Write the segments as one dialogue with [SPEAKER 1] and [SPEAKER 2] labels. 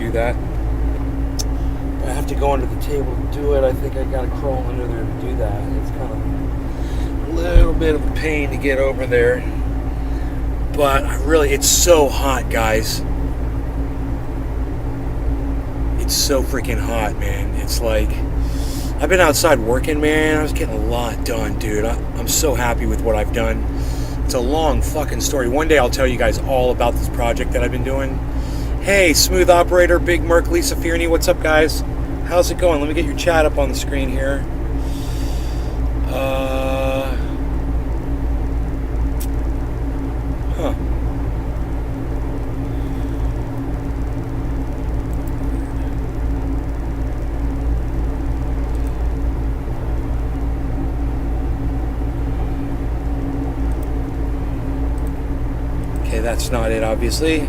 [SPEAKER 1] do that. I have to go under the table to do it. I think I gotta crawl under there to do that. It's kind of a little bit of a pain to get over there. But really, it's so hot, guys. It's so freaking hot, man. It's like, I've been outside working, man. I was getting a lot done, dude. I'm so happy with what I've done. It's a long fucking story. One day I'll tell you guys all about this project that I've been doing. Hey, Smooth Operator, Big Merc, Lisa Fierney, what's up, guys? How's it going? Let me get your chat up on the screen here. Okay, that's not it, obviously.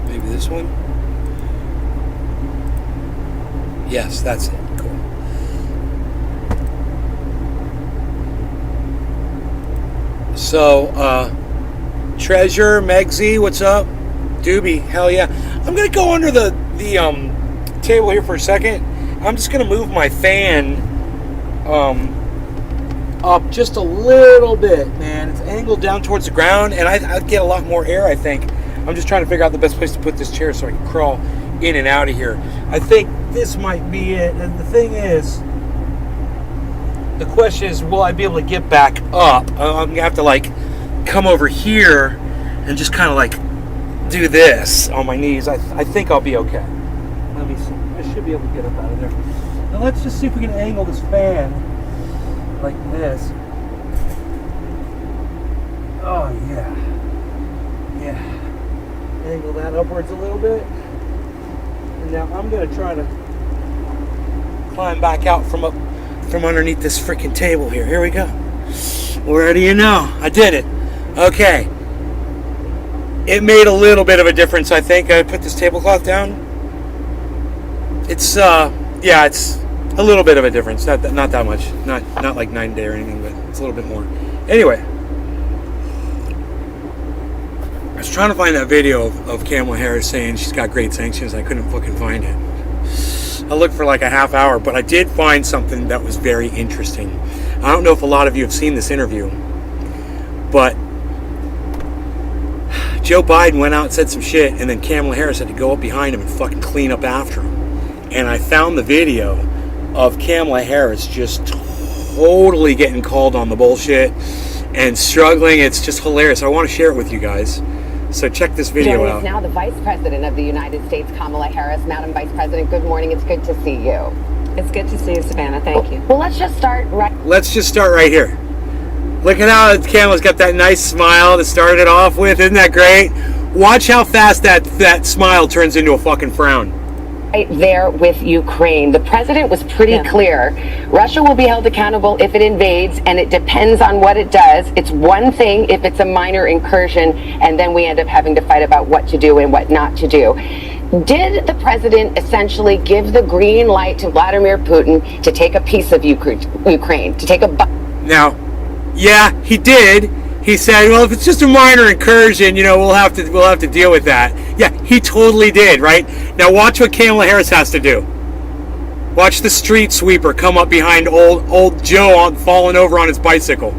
[SPEAKER 1] Maybe this one? Yes, that's it. Cool. So, Treasure, Megsy, what's up? Doobie, hell yeah. I'm gonna go under the table here for a second. I'm just going to move my fan up just a little bit, man. It's angled down towards the ground, and I'd get a lot more air, I think. I'm just trying to figure out the best place to put this chair so I can crawl in and out of here. I think this might be it. And the thing is, the question is, will I be able to get back up? I'm going to have to, like, come over here and just kind of, like, do this on my knees. I think I'll be okay. Let me see. I should be able to get up out of there. Now let's just see if we can angle this fan like this. Oh yeah. Yeah. Angle that upwards a little bit. And now I'm gonna try to climb back out from underneath this freaking table here. Here we go. Where do you know? I did it. Okay. It made a little bit of a difference, I think. I put this tablecloth down. It's yeah, it's a little bit of a difference. Not that much. Not like 9 day or anything, but it's a little bit more. Anyway, I was trying to find that video of Kamala Harris saying she's got great sanctions. I couldn't fucking find it. I looked for like a half hour, but I did find something that was very interesting. I don't know if a lot of you have seen this interview, but Joe Biden went out and said some shit, and then Kamala Harris had to go up behind him and fucking clean up after him. And I found the video of Kamala Harris just totally getting called on the bullshit and struggling. It's just hilarious. I want to share it with you guys. So check this video out.
[SPEAKER 2] Now the Vice President of the United States, Kamala Harris. Madam Vice President, good morning. It's good to see you.
[SPEAKER 3] It's good to see you, Savannah. Thank you.
[SPEAKER 2] Well, let's just start right
[SPEAKER 1] here. Look at how Kamala's got that nice smile to start it off with. Isn't that great? Watch how fast that smile turns into a fucking frown.
[SPEAKER 2] Right there with Ukraine. The president was pretty clear. Russia will be held accountable if it invades, and it depends on what it does. It's one thing if it's a minor incursion, and then we end up having to fight about what to do and what not to do. Did the president essentially give the green light to Vladimir Putin to take a piece of Ukraine, to take a...
[SPEAKER 1] Now, yeah, he did. He said, well, if it's just a minor incursion, you know, we'll have to deal with that. Yeah, he totally did, right? Now watch what Kamala Harris has to do. Watch the street sweeper come up behind old Joe falling over on his bicycle.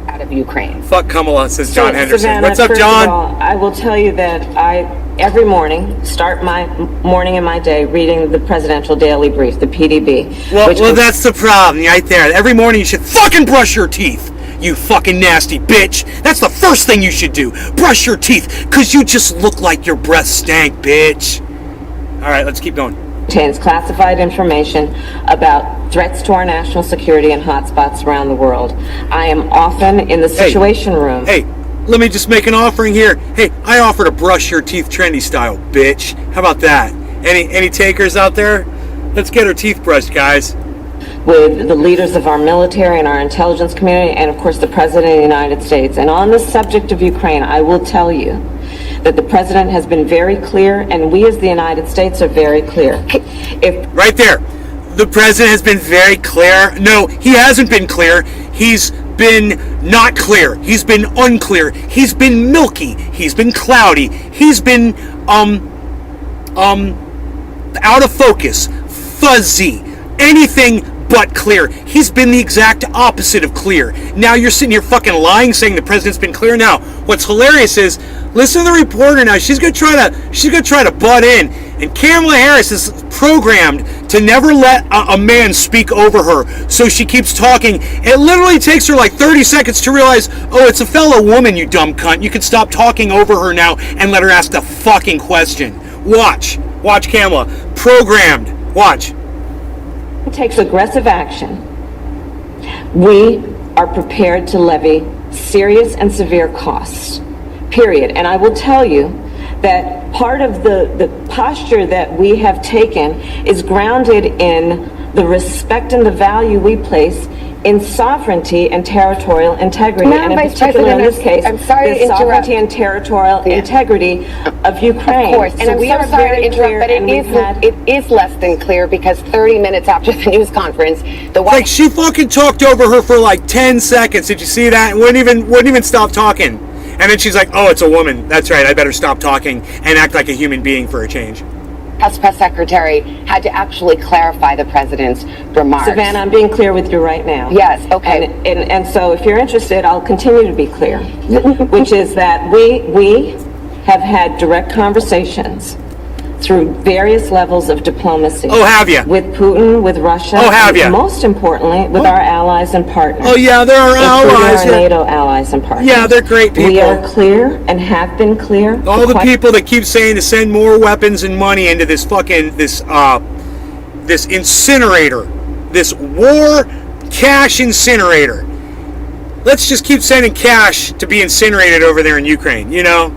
[SPEAKER 2] Out of Ukraine.
[SPEAKER 1] Fuck Kamala, says John Henderson.
[SPEAKER 3] Savannah,
[SPEAKER 1] what's up, John?
[SPEAKER 3] All, I will tell you that I, every morning, start my morning and my day reading the Presidential Daily Brief, the PDB.
[SPEAKER 1] Well, that's the problem right there. Every morning you should fucking brush your teeth. You fucking nasty bitch. That's the first thing you should do. Brush your teeth, because you just look like your breath stank, bitch. All right, let's keep going.
[SPEAKER 3] Contains classified information about threats to our national security and hotspots around the world. I am often in the situation room.
[SPEAKER 1] Hey, let me just make an offering here. Hey, I offer to brush your teeth trendy style, bitch. How about that? Any takers out there? Let's get our teeth brushed, guys.
[SPEAKER 3] With the leaders of our military and our intelligence community, and of course the President of the United States. And on the subject of Ukraine, I will tell you that the President has been very clear, and we as the United States are very clear.
[SPEAKER 1] Right there. The President has been very clear. No, he hasn't been clear. He's been not clear. He's been unclear. He's been milky. He's been cloudy. He's been out of focus, fuzzy, anything but clear. He's been the exact opposite of clear. Now you're sitting here fucking lying, saying the president's been clear. Now, what's hilarious is, listen to the reporter now. She's gonna try to butt in, and Kamala Harris is programmed to never let a man speak over her. So she keeps talking. It literally takes her like 30 seconds to realize, oh, it's a fellow woman, you dumb cunt. You can stop talking over her now and let her ask the fucking question. Watch Kamala. Programmed. Watch.
[SPEAKER 3] Takes aggressive action, we are prepared to levy serious and severe costs, period. And I will tell you that part of the posture that we have taken is grounded in the respect and the value we place in sovereignty and territorial integrity,
[SPEAKER 2] Madam
[SPEAKER 3] and in
[SPEAKER 2] Vice
[SPEAKER 3] particular in
[SPEAKER 2] President,
[SPEAKER 3] this case,
[SPEAKER 2] I'm sorry to
[SPEAKER 3] the
[SPEAKER 2] interrupt.
[SPEAKER 3] sovereignty and territorial integrity of Ukraine.
[SPEAKER 2] Of course, and
[SPEAKER 3] So
[SPEAKER 2] I'm
[SPEAKER 3] we
[SPEAKER 2] so
[SPEAKER 3] are
[SPEAKER 2] sorry
[SPEAKER 3] very
[SPEAKER 2] to interrupt,
[SPEAKER 3] clear,
[SPEAKER 2] but
[SPEAKER 3] and we've had-
[SPEAKER 2] it is less than clear, because 30 minutes after the news conference, the White
[SPEAKER 1] Like, she fucking talked over her for like 10 seconds. Did you see that? And wouldn't even stop talking. And then she's like, oh, it's a woman. That's right. I better stop talking and act like a human being for a change.
[SPEAKER 2] House Press Secretary had to actually clarify the president's remarks.
[SPEAKER 3] Savannah, I'm being clear with you right now.
[SPEAKER 2] Yes, okay.
[SPEAKER 3] And so if you're interested, I'll continue to be clear, which is that we have had direct conversations through various levels of diplomacy.
[SPEAKER 1] Oh, have ya?
[SPEAKER 3] With Putin, with Russia.
[SPEAKER 1] Oh, have
[SPEAKER 3] and
[SPEAKER 1] ya?
[SPEAKER 3] most importantly, with our allies and partners.
[SPEAKER 1] Oh, yeah, they're our
[SPEAKER 3] including
[SPEAKER 1] allies.
[SPEAKER 3] our
[SPEAKER 1] Yeah.
[SPEAKER 3] NATO allies and partners.
[SPEAKER 1] Yeah, they're great people.
[SPEAKER 3] We are clear and have been clear.
[SPEAKER 1] All the
[SPEAKER 3] quite-
[SPEAKER 1] people that keep saying to send more weapons and money into this fucking this incinerator, this war cash incinerator. Let's just keep sending cash to be incinerated over there in Ukraine. You know,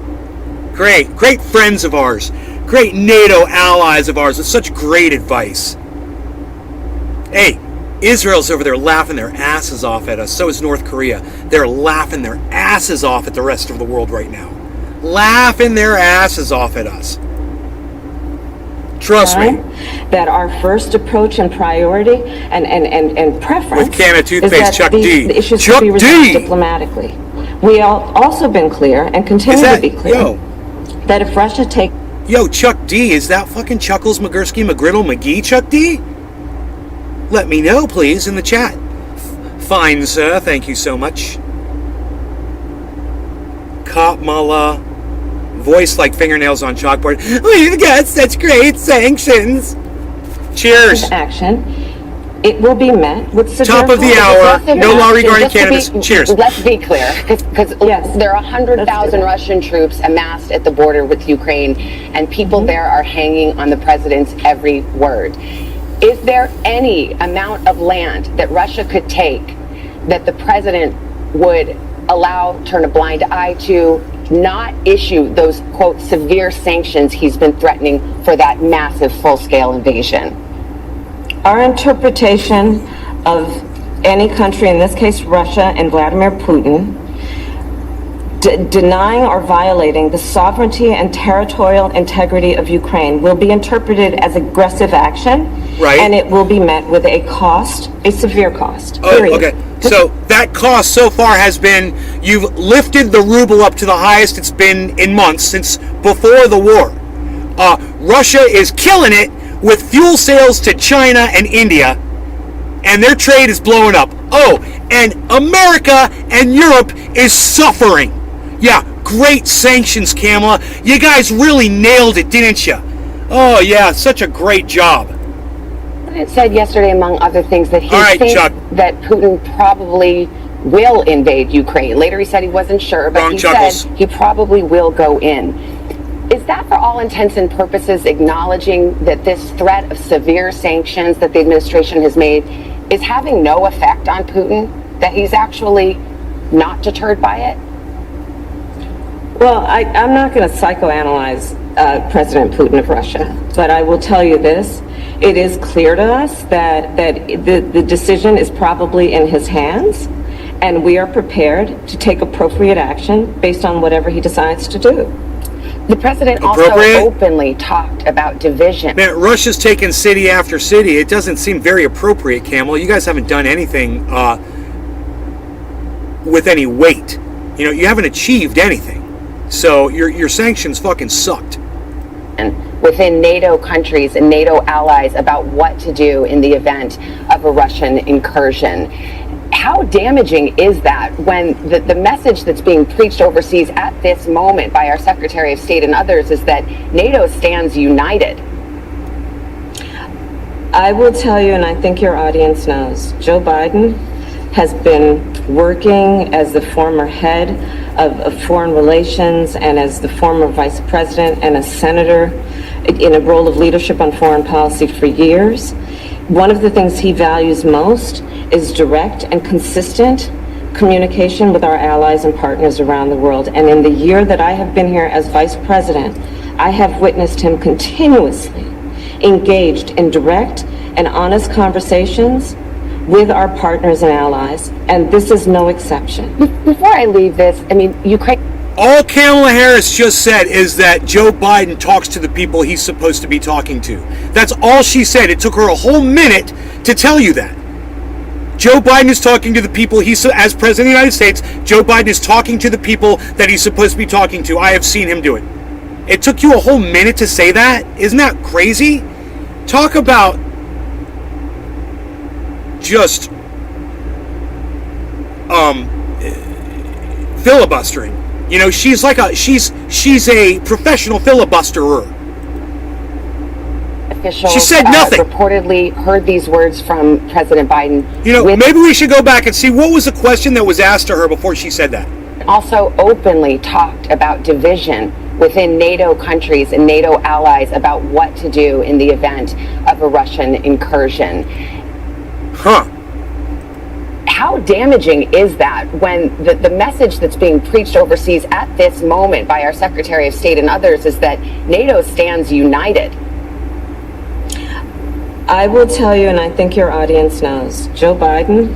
[SPEAKER 1] great friends of ours, great NATO allies of ours with such great advice. Hey, Israel's over there laughing their asses off at us. So is North Korea. They're laughing their asses off at the rest of the world right now. Laughing their asses off at us. Trust me.
[SPEAKER 3] That our first approach and priority and preference
[SPEAKER 1] With can of toothpaste,
[SPEAKER 3] is that
[SPEAKER 1] Chuck
[SPEAKER 3] these
[SPEAKER 1] D.
[SPEAKER 3] issues
[SPEAKER 1] Chuck
[SPEAKER 3] should be resolved
[SPEAKER 1] D.
[SPEAKER 3] diplomatically. We have also been clear and continue to be clear that if Russia takes
[SPEAKER 1] Yo, Chuck D, is that fucking Chuckles, McGursky, McGriddle, McGee, Chuck D? Let me know, please, in the chat. Fine, sir. Thank you so much. Kamala. Voice like fingernails on chalkboard. We've got such great sanctions. Cheers.
[SPEAKER 3] action, it will be met with severe
[SPEAKER 1] Top of the hour. No law regarding cannabis. Cheers.
[SPEAKER 2] Let's be clear, because
[SPEAKER 3] Yes.
[SPEAKER 2] there are
[SPEAKER 3] Let's
[SPEAKER 2] 100,000
[SPEAKER 3] do that.
[SPEAKER 2] Russian troops amassed at the border with Ukraine, and people there are hanging on the president's every word. Is there any amount of land that Russia could take that the president would turn a blind eye to, not issue those, quote, severe sanctions he's been threatening for that massive full-scale invasion?
[SPEAKER 3] Our interpretation of any country, in this case Russia and Vladimir Putin, denying or violating the sovereignty and territorial integrity of Ukraine will be interpreted as aggressive action,
[SPEAKER 1] Right.
[SPEAKER 3] and it will be met with a cost, a severe cost.
[SPEAKER 1] Oh,
[SPEAKER 3] period.
[SPEAKER 1] okay. So that cost so far has been, you've lifted the ruble up to the highest it's been in months since before the war. Russia is killing it with fuel sales to China and India, and their trade is blowing up. Oh, and America and Europe is suffering. Yeah, great sanctions, Kamala. You guys really nailed it, didn't you? Oh, yeah, such a great job.
[SPEAKER 2] It said yesterday, among other things, that he
[SPEAKER 1] All right,
[SPEAKER 2] thinks
[SPEAKER 1] Chuck.
[SPEAKER 2] that Putin probably will invade Ukraine. Later he said he wasn't sure, but
[SPEAKER 1] Wrong,
[SPEAKER 2] he
[SPEAKER 1] Chuckles.
[SPEAKER 2] said he probably will go in. Is that, for all intents and purposes, acknowledging that this threat of severe sanctions that the administration has made is having no effect on Putin, that he's actually not deterred by it?
[SPEAKER 3] Well, I'm not going to psychoanalyze President Putin of Russia, but I will tell you this. It is clear to us that the decision is probably in his hands, and we are prepared to take appropriate action based on whatever he decides to do.
[SPEAKER 2] The president also
[SPEAKER 1] Appropriate?
[SPEAKER 2] openly talked about division.
[SPEAKER 1] Man, Russia's taken city after city. It doesn't seem very appropriate, Camel. You guys haven't done anything with any weight. You know, you haven't achieved anything. So your sanctions fucking sucked.
[SPEAKER 2] Within NATO countries and NATO allies about what to do in the event of a Russian incursion. How damaging is that when the message that's being preached overseas at this moment by our Secretary of State and others is that NATO stands united?
[SPEAKER 3] I will tell you, and I think your audience knows, Joe Biden has been working as the former head of foreign relations and as the former vice president and a senator in a role of leadership on foreign policy for years. One of the things he values most is direct and consistent communication with our allies and partners around the world. And in the year that I have been here as vice president, I have witnessed him continuously engaged in direct and honest conversations with our partners and allies, and this is no exception.
[SPEAKER 2] Before I leave this, I mean, Ukraine...
[SPEAKER 1] All Kamala Harris just said is that Joe Biden talks to the people he's supposed to be talking to. That's all she said. It took her a whole minute to tell you that. Joe Biden is talking to the people as President of the United States, Joe Biden is talking to the people that he's supposed to be talking to. I have seen him do it. It took you a whole minute to say that? Isn't that crazy? Talk about just filibustering. You know, she's a professional filibusterer.
[SPEAKER 2] Officials
[SPEAKER 1] she said nothing.
[SPEAKER 2] Reportedly heard these words from President Biden.
[SPEAKER 1] You know, maybe we should go back and see what was the question that was asked to her before she said that.
[SPEAKER 2] Also openly talked about division within NATO countries and NATO allies about what to do in the event of a Russian incursion.
[SPEAKER 1] Huh.
[SPEAKER 2] How damaging is that when the message that's being preached overseas at this moment by our Secretary of State and others is that NATO stands united?
[SPEAKER 3] I will tell you, and I think your audience knows, Joe Biden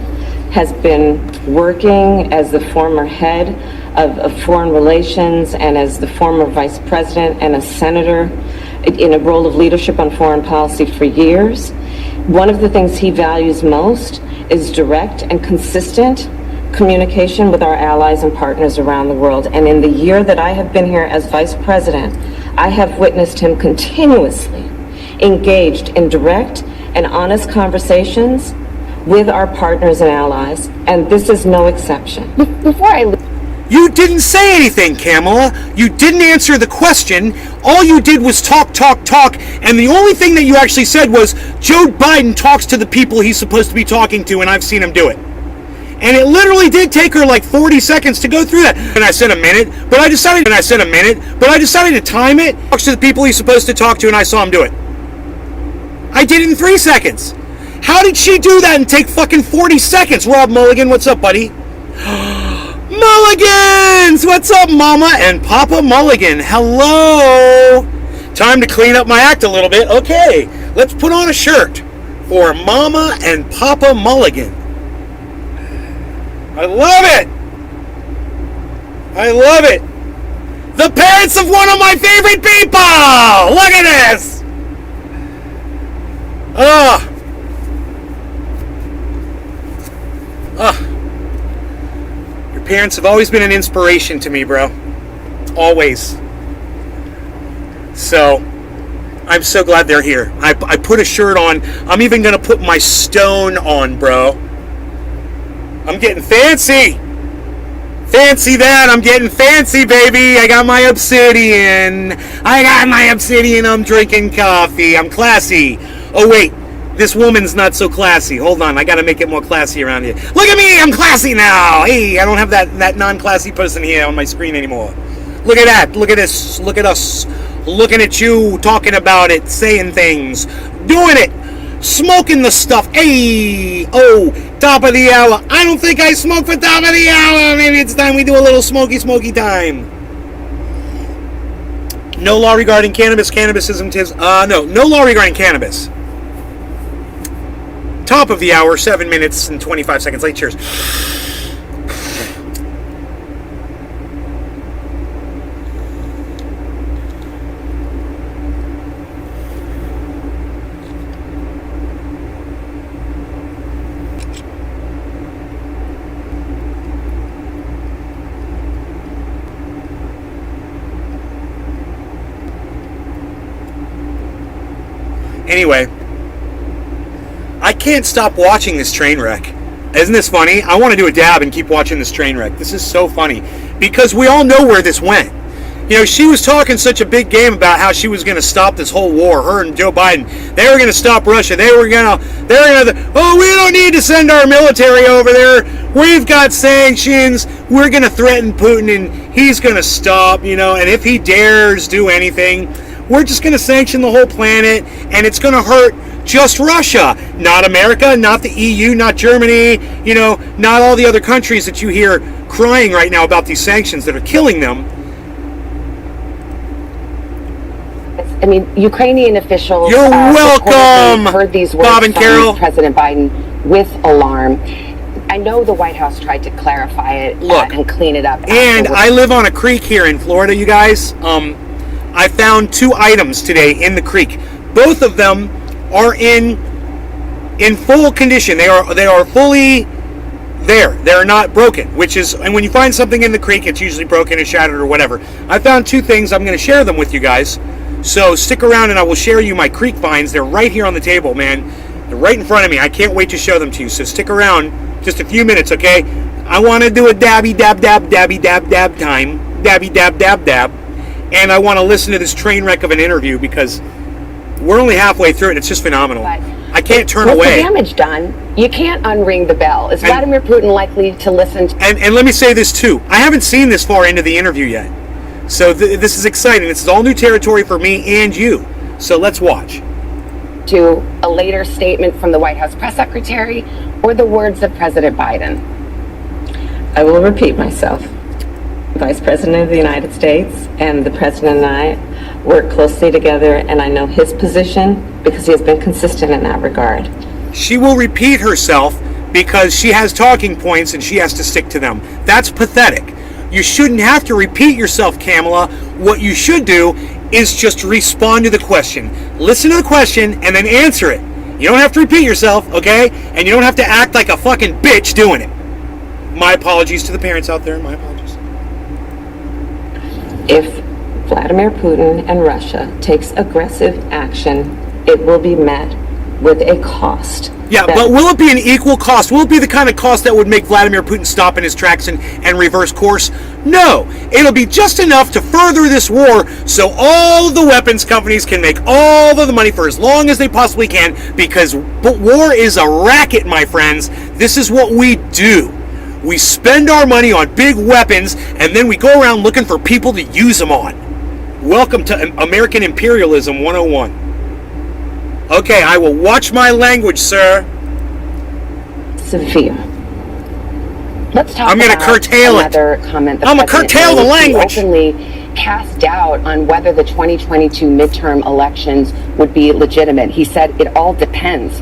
[SPEAKER 3] has been working as the former head of foreign relations and as the former vice president and a senator in a role of leadership on foreign policy for years. One of the things he values most is direct and consistent communication with our allies and partners around the world. And in the year that I have been here as vice president, I have witnessed him continuously engaged in direct and honest conversations with our partners and allies, and this is no exception.
[SPEAKER 1] You didn't say anything, Kamala. You didn't answer the question. All you did was talk, and the only thing that you actually said was, Joe Biden talks to the people he's supposed to be talking to, and I've seen him do it. And it literally did take her like 40 seconds to go through that. And I said a minute, but I decided to time it. Talks to the people he's supposed to talk to, and I saw him do it. I did it in 3 seconds. How did she do that and take fucking 40 seconds? Rob Mulligan, what's up, buddy? Mulligans! What's up, Mama and Papa Mulligan? Hello! Time to clean up my act a little bit. Okay, let's put on a shirt for Mama and Papa Mulligan. I love it! I love it! The parents of one of my favorite people! Look at this! Your parents have always been an inspiration to me, bro. Always. So, I'm so glad they're here. I put a shirt on. I'm even going to put my stone on, bro. I'm getting fancy. Fancy that. I'm getting fancy, baby. I got my obsidian. I'm drinking coffee. I'm classy. Oh, wait. This woman's not so classy. Hold on. I got to make it more classy around here. Look at me. I'm classy now. Hey, I don't have that non-classy person here on my screen anymore. Look at that. Look at this. Look at us. Looking at you. Talking about it. Saying things. Doing it. Smoking the stuff. Hey. Oh, top of the hour. I don't think I smoke for top of the hour. Maybe it's time we do a little smoky time. No law regarding cannabis. Cannabis isn't his. No law regarding cannabis. Top of the hour, 7 minutes and 25 seconds late. Cheers. Anyway, I can't stop watching this train wreck. Isn't this funny? I want to do a dab and keep watching this train wreck. This is so funny because we all know where this went. You know, she was talking such a big game about how she was going to stop this whole war. Her and Joe Biden, they were going to stop Russia. They were going to, oh, we don't need to send our military over there. We've got sanctions. We're going to threaten Putin and he's going to stop, you know, and if he dares do anything, we're just going to sanction the whole planet and it's going to hurt just Russia, not America, not the EU, not Germany, you know, not all the other countries that you hear crying right now about these sanctions that are killing them.
[SPEAKER 2] I mean, Ukrainian officials.
[SPEAKER 1] You're welcome,
[SPEAKER 2] heard these words
[SPEAKER 1] Bob and Carol.
[SPEAKER 2] from President Biden with alarm. I know the White House tried to clarify it and clean it up.
[SPEAKER 1] And I live on a creek here in Florida, you guys. I found 2 items today in the creek. Both of them are in full condition. They are fully there. They're not broken, which is, and when you find something in the creek, it's usually broken and shattered or whatever. I found 2 things. I'm going to share them with you guys. So stick around and I will share you my creek finds. They're right here on the table, man. They're right in front of me. I can't wait to show them to you. So stick around just a few minutes, okay? I want to do a dabby dab dab dabby dab dab time. Dabby dab dab dab. And I want to listen to this train wreck of an interview because we're only halfway through it and it's just phenomenal. But I can't turn away.
[SPEAKER 2] With the damage done, you can't unring the bell. Is Vladimir Putin likely to listen to...
[SPEAKER 1] And let me say this too. I haven't seen this far into the interview yet. So this is exciting. This is all new territory for me and you. So let's watch.
[SPEAKER 2] To a later statement from the White House press secretary or the words of President Biden?
[SPEAKER 3] I will repeat myself. Vice President of the United States and the President and I work closely together, and I know his position because he has been consistent in that regard.
[SPEAKER 1] She will repeat herself because she has talking points and she has to stick to them. That's pathetic. You shouldn't have to repeat yourself, Kamala. What you should do is just respond to the question. Listen to the question and then answer it. You don't have to repeat yourself, okay? And you don't have to act like a fucking bitch doing it. My apologies to the parents out there. My apologies.
[SPEAKER 3] If Vladimir Putin and Russia takes aggressive action, it will be met with a cost.
[SPEAKER 1] Yeah, but will it be an equal cost? Will it be the kind of cost that would make Vladimir Putin stop in his tracks and reverse course? No. It'll be just enough to further this war so all of the weapons companies can make all of the money for as long as they possibly can, because war is a racket, my friends. This is what we do. We spend our money on big weapons, and then we go around looking for people to use them on. Welcome to American Imperialism 101. Okay, I will watch my language, sir.
[SPEAKER 3] Severe.
[SPEAKER 2] Let's talk
[SPEAKER 1] I'm going to curtail it.
[SPEAKER 2] Another comment.
[SPEAKER 1] I'm going to curtail the language.
[SPEAKER 2] Openly cast doubt on whether the 2022 midterm elections would be legitimate. He said it all depends,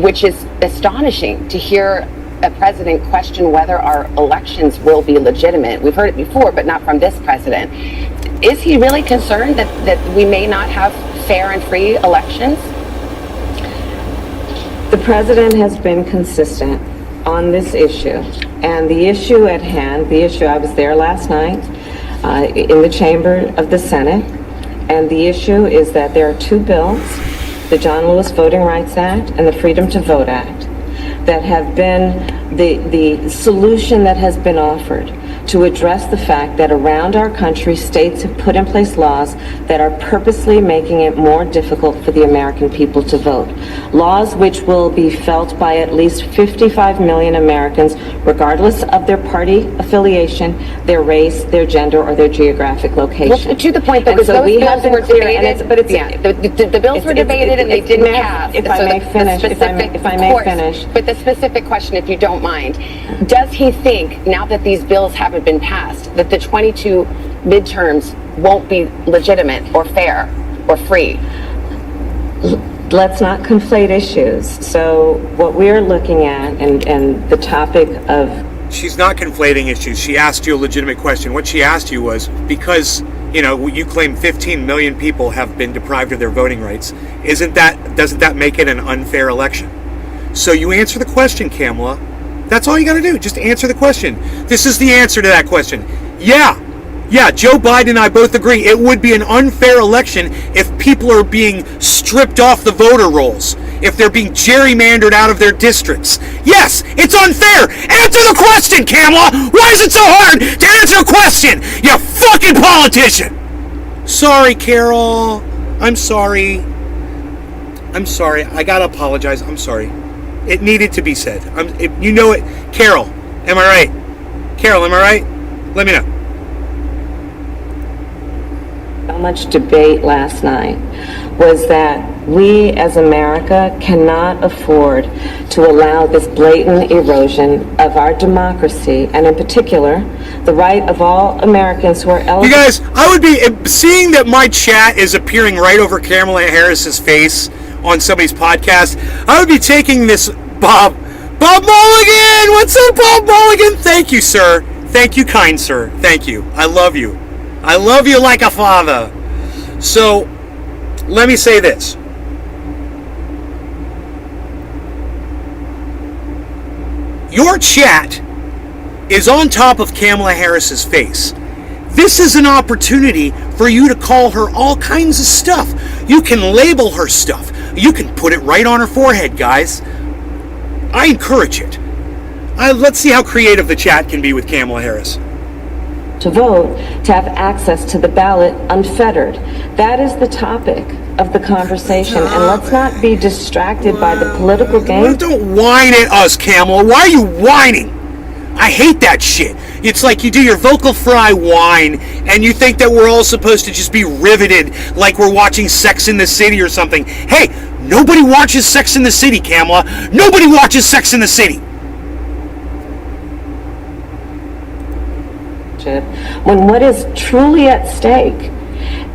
[SPEAKER 2] which is astonishing to hear a president question whether our elections will be legitimate. We've heard it before, but not from this president. Is he really concerned that we may not have fair and free elections?
[SPEAKER 3] The president has been consistent on this issue, and the issue at hand, I was there last night in the chamber of the Senate, and the issue is that there are 2 bills, the John Lewis Voting Rights Act and the Freedom to Vote Act, that have been the solution that has been offered to address the fact that around our country, states have put in place laws that are purposely making it more difficult for the American people to vote. Laws which will be felt by at least 55 million Americans, regardless of their party affiliation, their race, their gender, or their geographic location.
[SPEAKER 2] Well, to the point, though, because
[SPEAKER 3] so
[SPEAKER 2] those bills were debated. The bills were debated and they didn't pass.
[SPEAKER 3] If I may finish, if I may finish.
[SPEAKER 2] But the specific question, if you don't mind, does he think, now that these bills haven't been passed, that the 22 midterms won't be legitimate or fair or free?
[SPEAKER 3] Let's not conflate issues. So what we're looking at and the topic of...
[SPEAKER 1] She's not conflating issues. She asked you a legitimate question. What she asked you was, because, you know, you claim 15 million people have been deprived of their voting rights, doesn't that make it an unfair election? So you answer the question, Kamala. That's all you got to do. Just answer the question. This is the answer to that question. Yeah, Yeah, Joe Biden and I both agree it would be an unfair election if people are being stripped off the voter rolls, if they're being gerrymandered out of their districts. Yes, it's unfair. Answer the question, Kamala. Why is it so hard to answer a question, you fucking politician? Sorry, Carol. I'm sorry. I'm sorry. I gotta apologize. I'm sorry. It needed to be said. You know it. Carol, am I right? Carol, am I right? Let me know.
[SPEAKER 3] So much debate last night was that we as America cannot afford to allow this blatant erosion of our democracy, and in particular, the right of all Americans who are eligible.
[SPEAKER 1] You guys, I would be seeing that my chat is appearing right over Kamala Harris's face on somebody's podcast. I would be taking this Bob Mulligan. What's up, Bob Mulligan? Thank you, sir. Thank you, kind sir. Thank you. I love you. I love you like a father. So, let me say this. Your chat is on top of Kamala Harris's face. This is an opportunity for you to call her all kinds of stuff. You can label her stuff. You can put it right on her forehead, guys. I encourage it. Let's see how creative the chat can be with Kamala Harris.
[SPEAKER 3] To vote, to have access to the ballot unfettered. That is the topic of the conversation, and let's not be distracted by the political game.
[SPEAKER 1] Don't whine at us, Kamala. Why are you whining? I hate that shit. It's like you do your vocal fry whine, and you think that we're all supposed to just be riveted like we're watching Sex in the City or something. Hey, nobody watches Sex in the City, Kamala. Nobody watches Sex in the City.
[SPEAKER 3] When what is truly at stake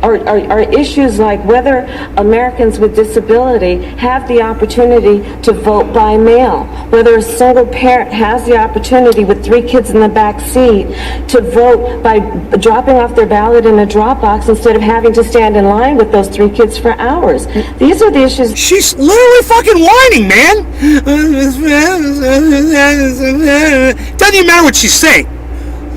[SPEAKER 3] are issues like whether Americans with disability have the opportunity to vote by mail, whether a single parent has the opportunity with 3 kids in the back seat to vote by dropping off their ballot in a drop box instead of having to stand in line with those 3 kids for hours. These are the issues.
[SPEAKER 1] She's literally fucking whining, man. Doesn't even matter what she's saying.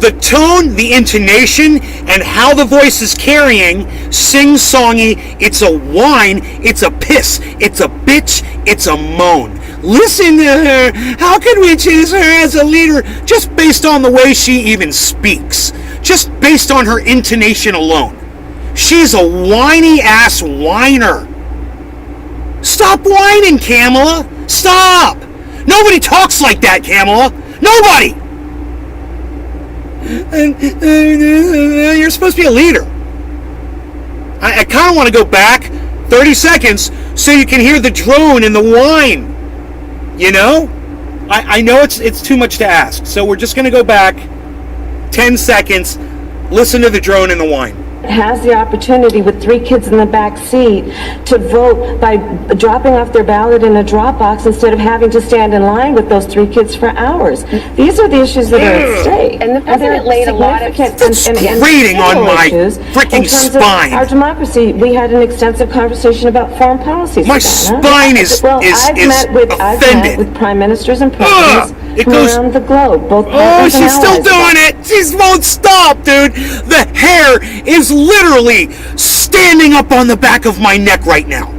[SPEAKER 1] The tone, the intonation, and how the voice is carrying, sing-songy, it's a whine, it's a piss, it's a bitch, it's a moan. Listen to her. How could we choose her as a leader just based on the way she even speaks? Just based on her intonation alone. She's a whiny-ass whiner. Stop whining, Kamala. Stop. Nobody talks like that, Kamala. Nobody. You're supposed to be a leader. I kind of want to go back 30 seconds so you can hear the drone and the whine. You know? I know it's too much to ask. So we're just going to go back 10 seconds, listen to the drone and the whine.
[SPEAKER 3] Has the opportunity with 3 kids in the back seat to vote by dropping off their ballot in a drop box instead of having to stand in line with those 3 kids for hours. These are the issues that are at stake.
[SPEAKER 2] And the president laid a lot of
[SPEAKER 1] grating on my freaking spine.
[SPEAKER 3] Our democracy, we had an extensive conversation about foreign policy.
[SPEAKER 1] My spine is
[SPEAKER 3] I've met with prime ministers and presidents from around the globe. Both
[SPEAKER 1] she's still doing it. She won't stop, dude. The hair is literally standing up on the back of my neck right now.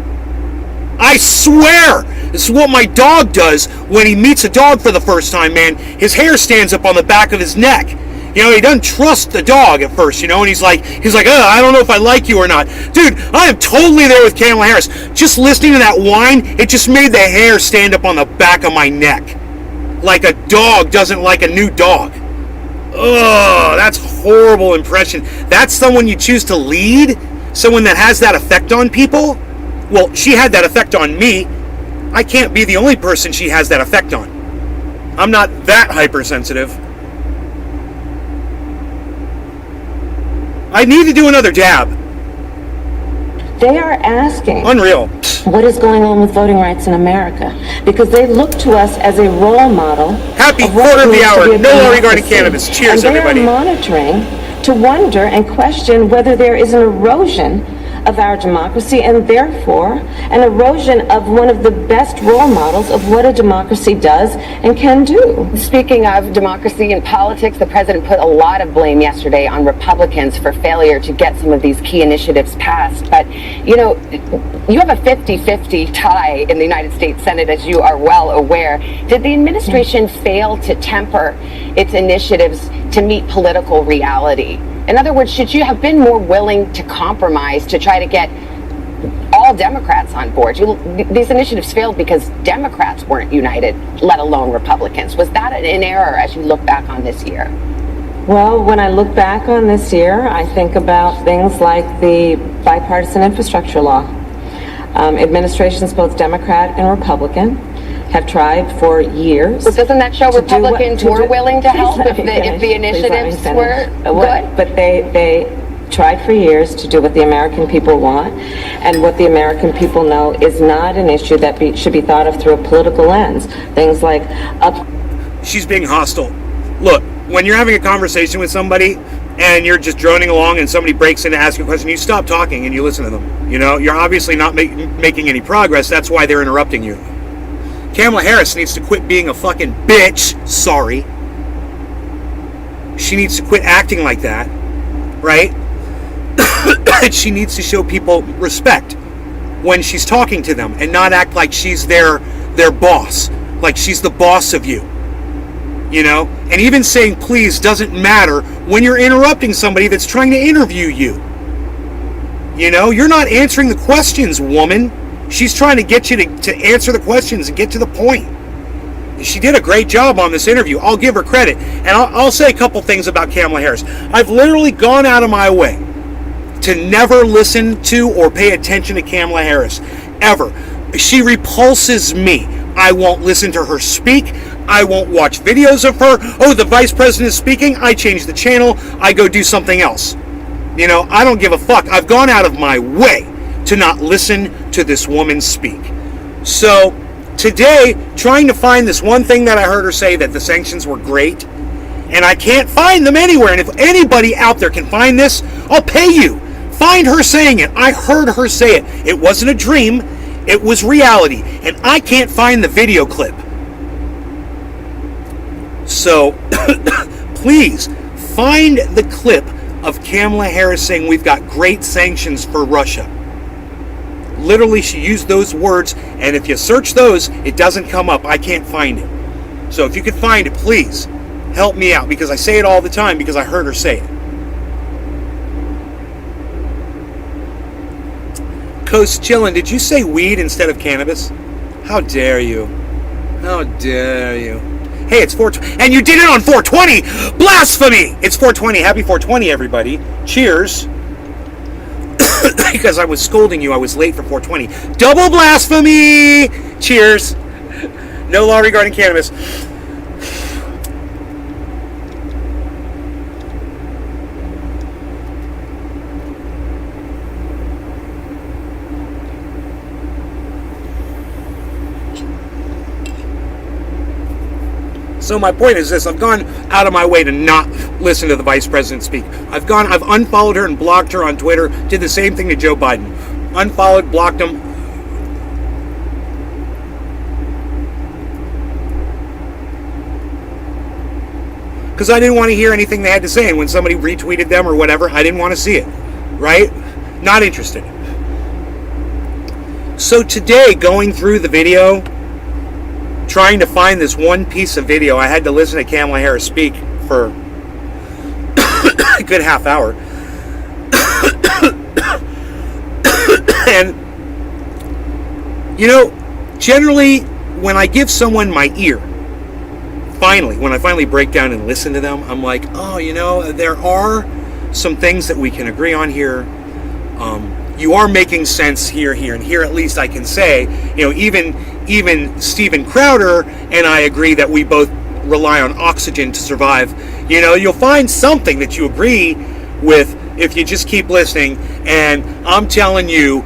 [SPEAKER 1] I swear. This is what my dog does when he meets a dog for the first time, man. His hair stands up on the back of his neck. You know, he doesn't trust the dog at first, you know, and he's like, I don't know if I like you or not. Dude, I am totally there with Kamala Harris. Just listening to that whine, it just made the hair stand up on the back of my neck. Like a dog doesn't like a new dog. Oh, that's a horrible impression. That's someone you choose to lead? Someone that has that effect on people? Well, she had that effect on me. I can't be the only person she has that effect on. I'm not that hypersensitive. I need to do another dab.
[SPEAKER 3] They are asking.
[SPEAKER 1] Unreal.
[SPEAKER 3] What is going on with voting rights in America? Because they look to us as a role model.
[SPEAKER 1] Happy quarter of the hour. No law regarding cannabis. Cheers, everybody.
[SPEAKER 3] And they are monitoring to wonder and question whether there is an erosion of our democracy, and therefore an erosion of one of the best role models of what a democracy does and can do.
[SPEAKER 2] Speaking of democracy and politics, the president put a lot of blame yesterday on Republicans for failure to get some of these key initiatives passed. But, you know, you have a 50-50 tie in the United States Senate, as you are well aware. Did the administration fail to temper its initiatives to meet political reality? In other words, should you have been more willing to compromise to try to get all Democrats on board? These initiatives failed because Democrats weren't united, let alone Republicans. Was that an error as you look back on this year?
[SPEAKER 3] Well, when I look back on this year, I think about things like the bipartisan infrastructure law. Administrations, both Democrat and Republican, have tried for years.
[SPEAKER 2] Well, doesn't that show Republicans were willing to help if the initiatives were good?
[SPEAKER 3] But they tried for years to do what the American people want, and what the American people know is not an issue that should be thought of through a political lens. Things like
[SPEAKER 1] She's being hostile. Look, when you're having a conversation with somebody and you're just droning along and somebody breaks in to ask you a question, you stop talking and you listen to them. You know, you're obviously not making any progress. That's why they're interrupting you. Kamala Harris needs to quit being a fucking bitch. Sorry. She needs to quit acting like that, right? She needs to show people respect when she's talking to them and not act like she's their boss, like she's the boss of you. You know? And even saying please doesn't matter when you're interrupting somebody that's trying to interview you. You know? You're not answering the questions, woman. She's trying to get you to answer the questions and get to the point. She did a great job on this interview. I'll give her credit. And I'll say a couple things about Kamala Harris. I've literally gone out of my way to never listen to or pay attention to Kamala Harris, ever. She repulses me. I won't listen to her speak. I won't watch videos of her. Oh, the vice president is speaking. I change the channel. I go do something else. You know, I don't give a fuck. I've gone out of my way to not listen to this woman speak. So today, trying to find this one thing that I heard her say, that the sanctions were great, and I can't find them anywhere. And if anybody out there can find this, I'll pay you. Find her saying it. I heard her say it. It wasn't a dream. It was reality. And I can't find the video clip. So please find the clip of Kamala Harris saying we've got great sanctions for Russia. Literally, she used those words, and if you search those, it doesn't come up. I can't find it. So if you could find it, please help me out, because I say it all the time because I heard her say it. Coast Chillin', did you say weed instead of cannabis? How dare you? How dare you? Hey, it's 420, and you did it on 420! Blasphemy! It's 420. Happy 420, everybody. Cheers. Because I was scolding you, I was late for 420. Double blasphemy! Cheers. No law regarding cannabis. So my point is this: I've gone out of my way to not listen to the vice president speak. I've unfollowed her and blocked her on Twitter. Did the same thing to Joe Biden. Unfollowed, blocked him. Because I didn't want to hear anything they had to say. And when somebody retweeted them or whatever, I didn't want to see it. Right? Not interested. So today, going through the video, trying to find this one piece of video, I had to listen to Kamala Harris speak for a good half hour. And, you know, generally, when I give someone my ear, when I finally break down and listen to them, I'm like, oh, you know, there are some things that we can agree on here. You are making sense here, and here at least I can say, you know, even Steven Crowder and I agree that we both rely on oxygen to survive. You know, you'll find something that you agree with if you just keep listening. And I'm telling you,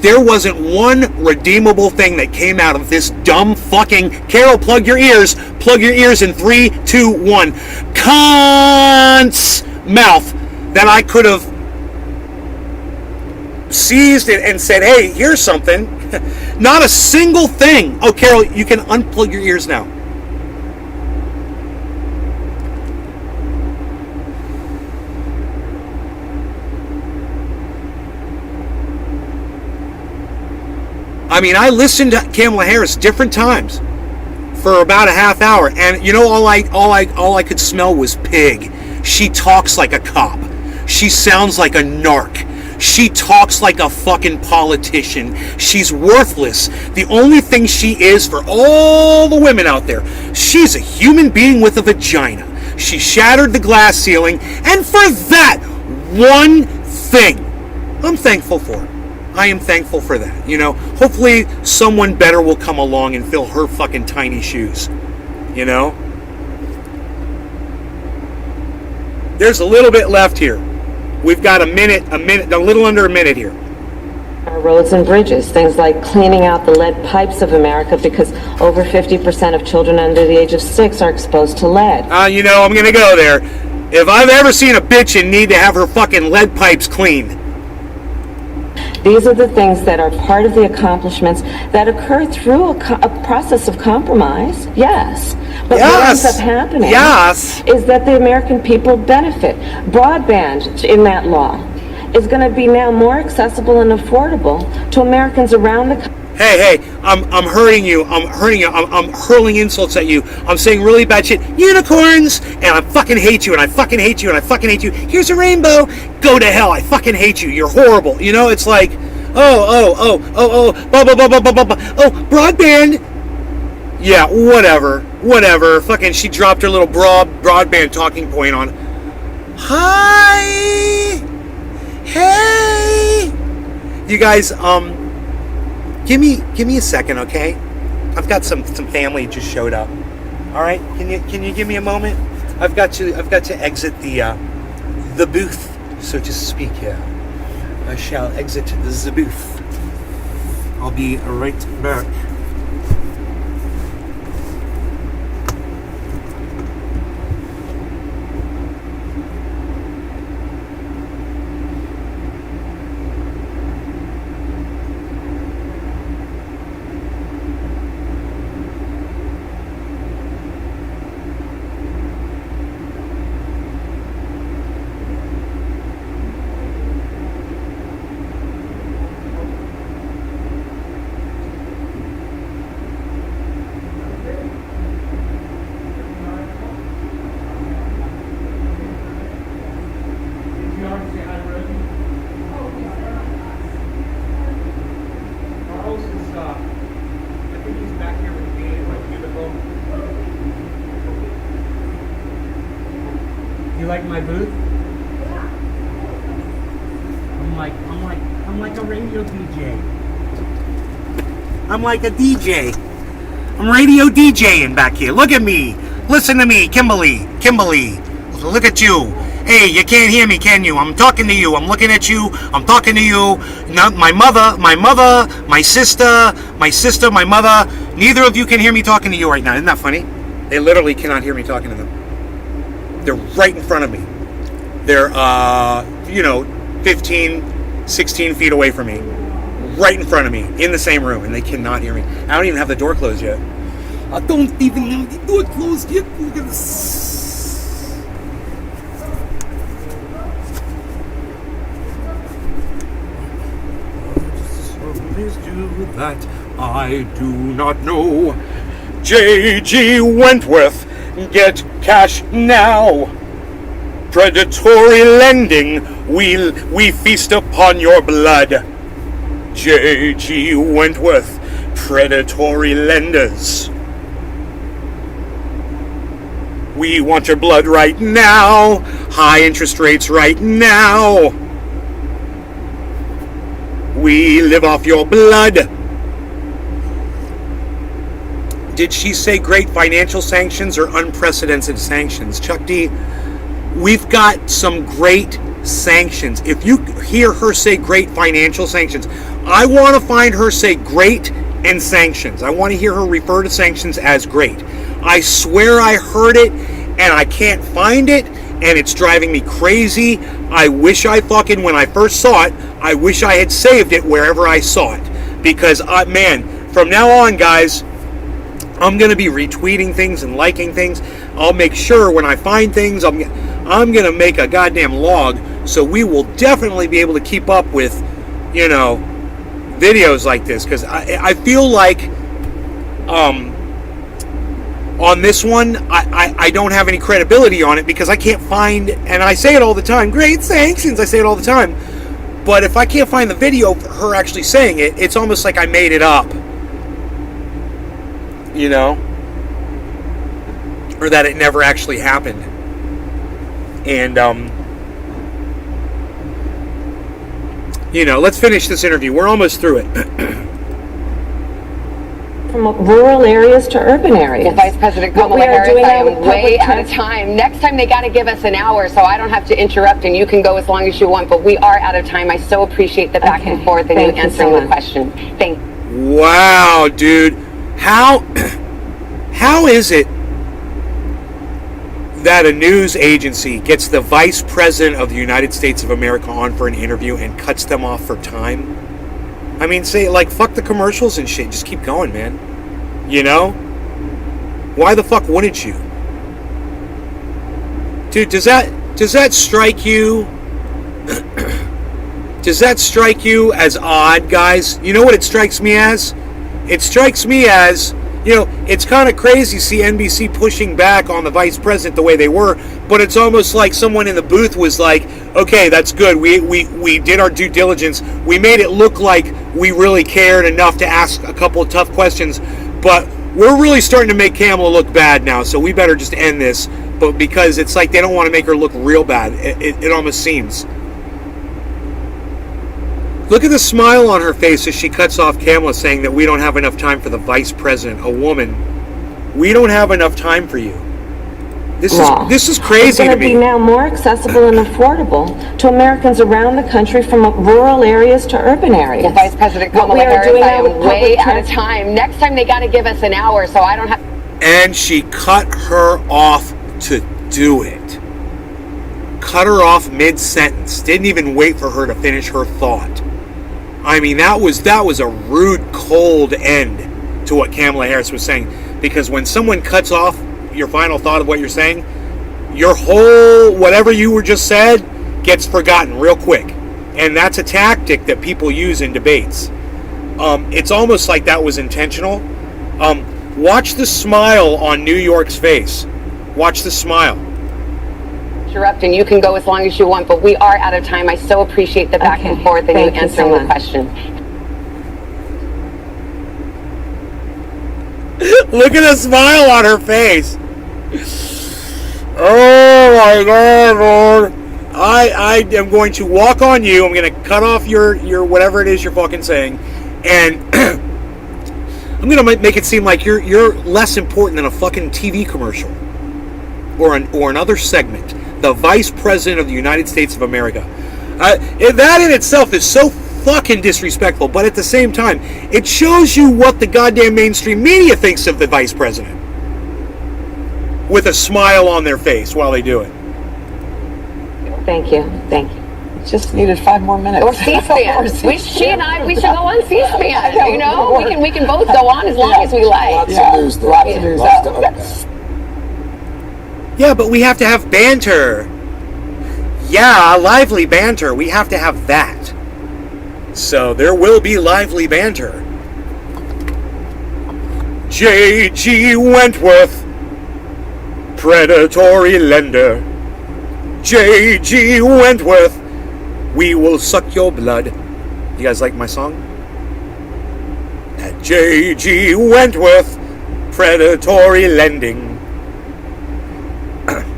[SPEAKER 1] there wasn't one redeemable thing that came out of this dumb fucking... Carol, plug your ears. Plug your ears in 3, 2, 1. Cunt's mouth that I could have seized and said, hey, here's something. Not a single thing. Oh, Carol, you can unplug your ears now. I mean, I listened to Kamala Harris different times for about a half hour, and you know, all I could smell was pig. She talks like a cop. She sounds like a narc. She talks like a fucking politician. She's worthless. The only thing she is for all the women out there, she's a human being with a vagina. She shattered the glass ceiling, and for that one thing, I'm thankful for it. I am thankful for that. You know, hopefully someone better will come along and fill her fucking tiny shoes. You know? There's a little bit left here. We've got a little under a minute here.
[SPEAKER 3] Our roads and bridges, things like cleaning out the lead pipes of America, because over 50% of children under the age of 6 are exposed to lead.
[SPEAKER 1] You know, I'm gonna go there. If I've ever seen a bitch in need to have her fucking lead pipes cleaned.
[SPEAKER 3] These are the things that are part of the accomplishments that occur through a process of compromise, yes. But what ends up happening is that the American people benefit. Broadband in that law is going to be now more accessible and affordable to Americans around the country.
[SPEAKER 1] Hey, I'm hurting you. I'm hurling insults at you. I'm saying really bad shit. Unicorns! And I fucking hate you, and I fucking hate you, and I fucking hate you. Here's a rainbow. Go to hell. I fucking hate you. You're horrible. You know, it's like, broadband. Yeah, whatever. Fucking, she dropped her little broadband talking point on. Hi! Hey! You guys, Give me a second, okay? I've got some family just showed up. All right, can you give me a moment? I've got to exit the booth, so to speak. Here, I shall exit the booth. I'll be right back. Like my booth? I'm like a radio DJ. I'm like a DJ. I'm radio DJing back here. Look at me. Listen to me, Kimberly. Look at you. Hey, you can't hear me, can you? I'm talking to you. I'm looking at you. I'm talking to you. Not my mother, my sister, my mother. Neither of you can hear me talking to you right now. Isn't that funny? They literally cannot hear me talking to them. They're right in front of me. They're, 15, 16 feet away from me. Right in front of me, in the same room, and they cannot hear me. I don't even have the door closed yet. I don't even have the door closed yet. Look at this. That I do not know. J.G. Wentworth. Get cash now. Predatory lending, we feast upon your blood. J.G. Wentworth, predatory lenders. We want your blood right now. High interest rates right now. We live off your blood. Did she say great financial sanctions or unprecedented sanctions? Chuck D, we've got some great sanctions. If you hear her say great financial sanctions, I want to find her say great and sanctions. I want to hear her refer to sanctions as great. I swear I heard it and I can't find it, and it's driving me crazy. I wish I fucking, when I first saw it, I wish I had saved it wherever I saw it. Because, man, from now on, guys, I'm going to be retweeting things and liking things. I'll make sure when I find things, I'm going to make a goddamn log, so we will definitely be able to keep up with, you know, videos like this. Because I feel like on this one, I don't have any credibility on it because I can't find, and I say it all the time, great sanctions, I say it all the time, but if I can't find the video of her actually saying it, it's almost like I made it up. You know, or that it never actually happened. And you know, let's finish this interview. We're almost through it.
[SPEAKER 3] From rural areas to urban areas.
[SPEAKER 2] Well, Vice President
[SPEAKER 3] What we
[SPEAKER 2] Kamala
[SPEAKER 3] are
[SPEAKER 2] Harris,
[SPEAKER 3] doing
[SPEAKER 2] I
[SPEAKER 3] now
[SPEAKER 2] am
[SPEAKER 3] with
[SPEAKER 2] way
[SPEAKER 3] public
[SPEAKER 2] out of time. Next time they got to give us an hour so I don't have to interrupt and you can go as long as you want, but we are out of time. I so appreciate the back and forth and
[SPEAKER 3] Thank
[SPEAKER 2] you
[SPEAKER 3] you
[SPEAKER 2] answering
[SPEAKER 3] so
[SPEAKER 2] the
[SPEAKER 3] much.
[SPEAKER 2] question. Thank you.
[SPEAKER 1] Wow, dude. How is it that a news agency gets the Vice President of the United States of America on for an interview and cuts them off for time? I mean, say, like, fuck the commercials and shit. Just keep going, man. You know? Why the fuck wouldn't you? Dude, does that strike you? Does that strike you as odd, guys? You know what it strikes me as? It strikes me as, you know, it's kind of crazy to see NBC pushing back on the vice president the way they were, but it's almost like someone in the booth was like, okay, that's good. We did our due diligence. We made it look like we really cared enough to ask a couple of tough questions, but we're really starting to make Kamala look bad now, so we better just end this. But because it's like they don't want to make her look real bad. It almost seems. Look at the smile on her face as she cuts off Kamala, saying that we don't have enough time for the vice president, a woman. We don't have enough time for you. This is crazy
[SPEAKER 3] It's
[SPEAKER 1] to
[SPEAKER 3] going to
[SPEAKER 1] me.
[SPEAKER 3] be now more accessible and affordable to Americans around the country from rural areas to urban areas.
[SPEAKER 2] Well, Vice President
[SPEAKER 3] What
[SPEAKER 2] Kamala
[SPEAKER 3] we are
[SPEAKER 2] Harris,
[SPEAKER 3] doing
[SPEAKER 2] I
[SPEAKER 3] now
[SPEAKER 2] am
[SPEAKER 3] with
[SPEAKER 2] way
[SPEAKER 3] public
[SPEAKER 2] out of time. Next time they got to give us an hour so I don't have...
[SPEAKER 1] And she cut her off to do it. Cut her off mid-sentence. Didn't even wait for her to finish her thought. I mean, that was a rude, cold end to what Kamala Harris was saying. Because when someone cuts off your final thought of what you're saying, your whole, whatever you were just said, gets forgotten real quick. And that's a tactic that people use in debates. It's almost like that was intentional. Watch the smile on New York's face. Watch the smile.
[SPEAKER 2] Interrupt and you can go as long as you want, but we are out of time. I so appreciate the back and forth and you
[SPEAKER 3] Thank you
[SPEAKER 2] answering
[SPEAKER 3] so
[SPEAKER 2] the
[SPEAKER 3] much.
[SPEAKER 2] question.
[SPEAKER 1] Look at the smile on her face. Oh my God, Lord. I am going to walk on you. I'm going to cut off your whatever it is you're fucking saying. And I'm going to make it seem like you're less important than a fucking TV commercial. Or another segment. The Vice President of the United States of America. That in itself is so fucking disrespectful, but at the same time, it shows you what the goddamn mainstream media thinks of the Vice President. With a smile on their face while they do it.
[SPEAKER 3] Thank you. Thank you.
[SPEAKER 4] Just needed 5 more minutes.
[SPEAKER 2] Or C-SPAN. She and I, we should go on C-SPAN. You know, we can both go on as long as we like.
[SPEAKER 4] Lots of news there.
[SPEAKER 2] Lots of news.
[SPEAKER 4] Lots to update.
[SPEAKER 1] Yeah, but we have to have banter. Yeah, lively banter. We have to have that. So there will be lively banter. J.G. Wentworth, predatory lender. J.G. Wentworth, we will suck your blood. You guys like my song? At J.G. Wentworth, predatory lending.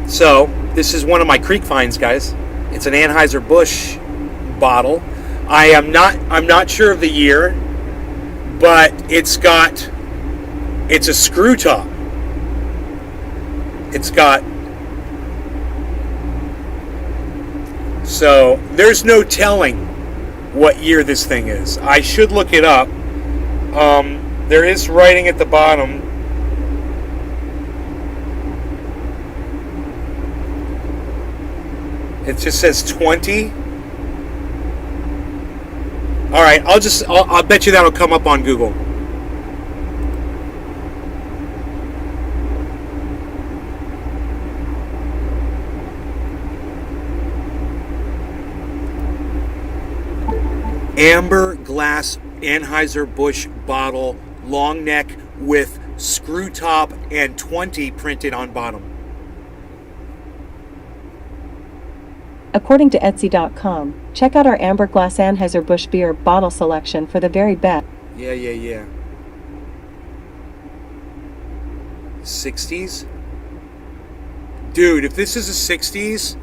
[SPEAKER 1] So, this is one of my creek finds, guys. It's an Anheuser-Busch bottle. I'm not sure of the year, but it's a screw top. So there's no telling what year this thing is. I should look it up. There is writing at the bottom. It just says 20. All right, I'll bet you that'll come up on Google. Amber glass Anheuser-Busch bottle, long neck with screw top and 20 printed on bottom.
[SPEAKER 5] According to Etsy.com, check out our amber glass Anheuser-Busch beer bottle selection for the very best.
[SPEAKER 1] Yeah. 60s? Dude, if this is a 60s...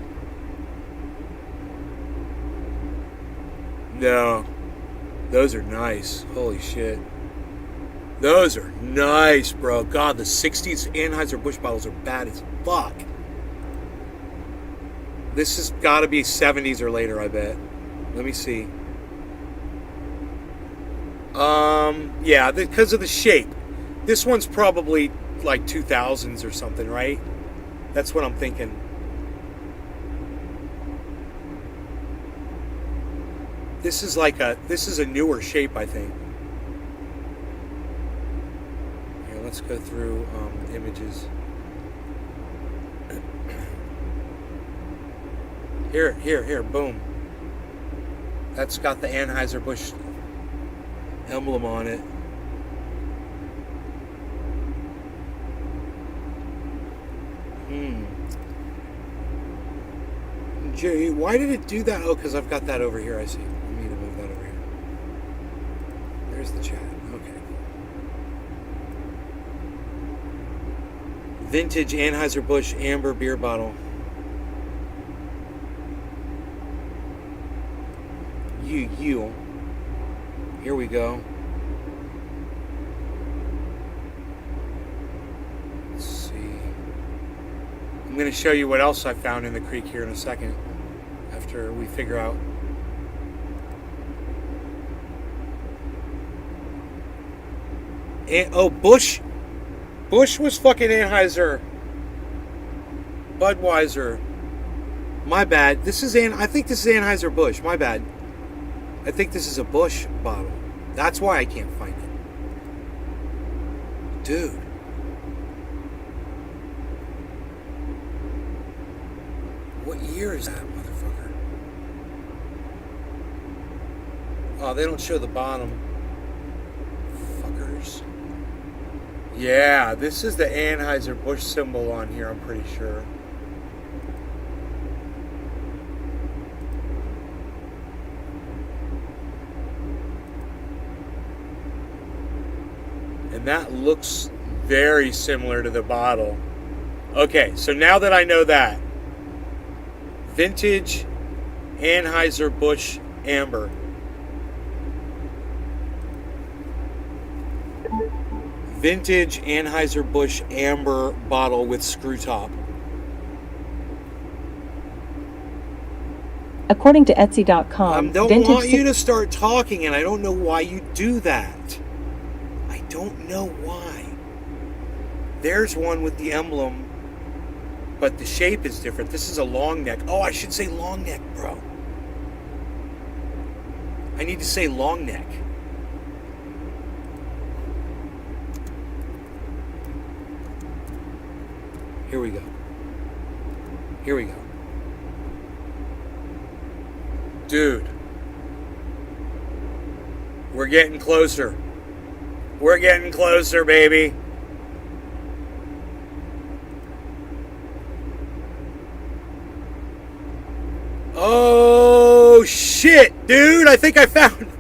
[SPEAKER 1] No. Those are nice. Holy shit. Those are nice, bro. God, the 60s Anheuser-Busch bottles are bad as fuck. This has got to be 70s or later, I bet. Let me see. Yeah, because of the shape. This one's probably like 2000s or something, right? That's what I'm thinking. This is a newer shape, I think. Here, let's go through images. Here, boom. That's got the Anheuser-Busch emblem on it. Jay, why did it do that? Oh, because I've got that over here, I see. I need to move that over here. There's the chat. Okay. Vintage Anheuser-Busch amber beer bottle. You. Here we go. Let's see. I'm going to show you what else I found in the creek here in a second, after we figure out. Busch was fucking Anheuser. Budweiser. My bad. I think this is Anheuser-Busch. My bad. I think this is a Busch bottle. That's why I can't find it. Dude. What year is that, motherfucker? Oh, they don't show the bottom. Fuckers. Yeah, this is the Anheuser-Busch symbol on here, I'm pretty sure. And that looks very similar to the bottle. Okay, so now that I know that, vintage Anheuser-Busch amber. Vintage Anheuser-Busch amber bottle with screw top.
[SPEAKER 5] According to Etsy.com,
[SPEAKER 1] I don't want you to start talking, and I don't know why you do that. I don't know why. There's one with the emblem, but the shape is different. This is a long neck. Oh, I should say long neck, bro. I need to say long neck. Here we go. Here we go. Dude. We're getting closer. We're getting closer, baby. Oh, shit, dude. I think I found...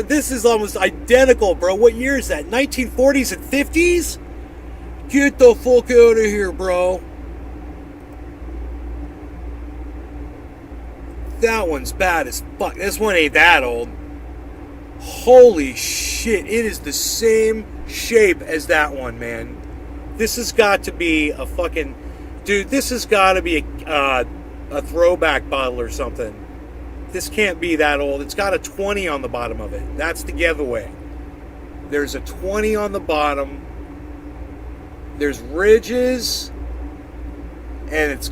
[SPEAKER 1] this is almost identical, bro. What year is that? 1940s and 50s? Get the fuck out of here, bro. That one's bad as fuck. This one ain't that old. Holy shit. It is the same shape as that one, man. This has got to be a fucking... Dude, this has got to be a throwback bottle or something. This can't be that old. It's got a 20 on the bottom of it. That's the giveaway. There's a 20 on the bottom. There's ridges. and it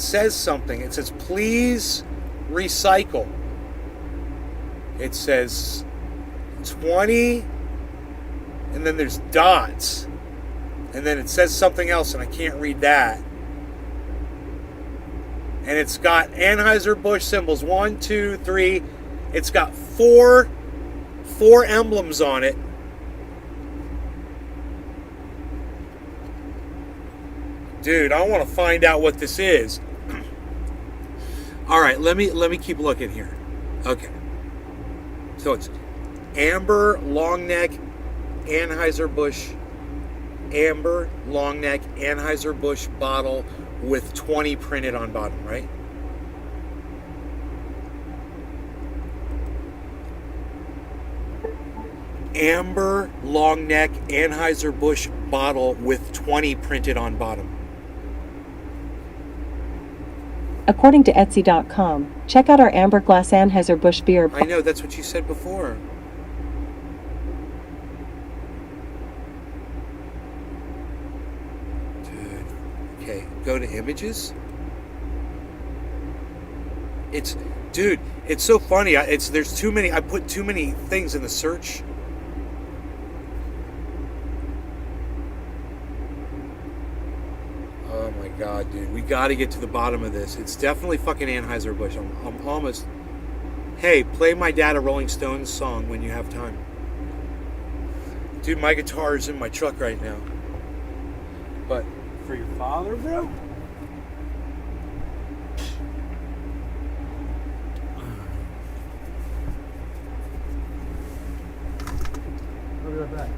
[SPEAKER 1] says something. It says, please recycle. It says 20, and then there's dots, and then it says something else, and I can't read that. And it's got Anheuser-Busch symbols, 1, 2, 3. It's got four emblems on it. Dude, I want to find out what this is. All right, let me keep looking here. Okay. So it's amber long neck Anheuser-Busch, amber long neck Anheuser-Busch bottle with 20 printed on bottom, right? Amber long neck Anheuser-Busch bottle with 20 printed on bottom.
[SPEAKER 5] According to Etsy.com, check out our amber glass Anheuser-Busch beer.
[SPEAKER 1] I know, that's what you said before. Dude. Okay, go to images. Dude, it's so funny. There's too many. I put too many things in the search. Oh my god, dude. We got to get to the bottom of this. It's definitely fucking Anheuser-Busch. I'm almost... Hey, play my dad a Rolling Stones song when you have time. Dude, my guitar is in my truck right now. But for your father, bro? I'll be right back.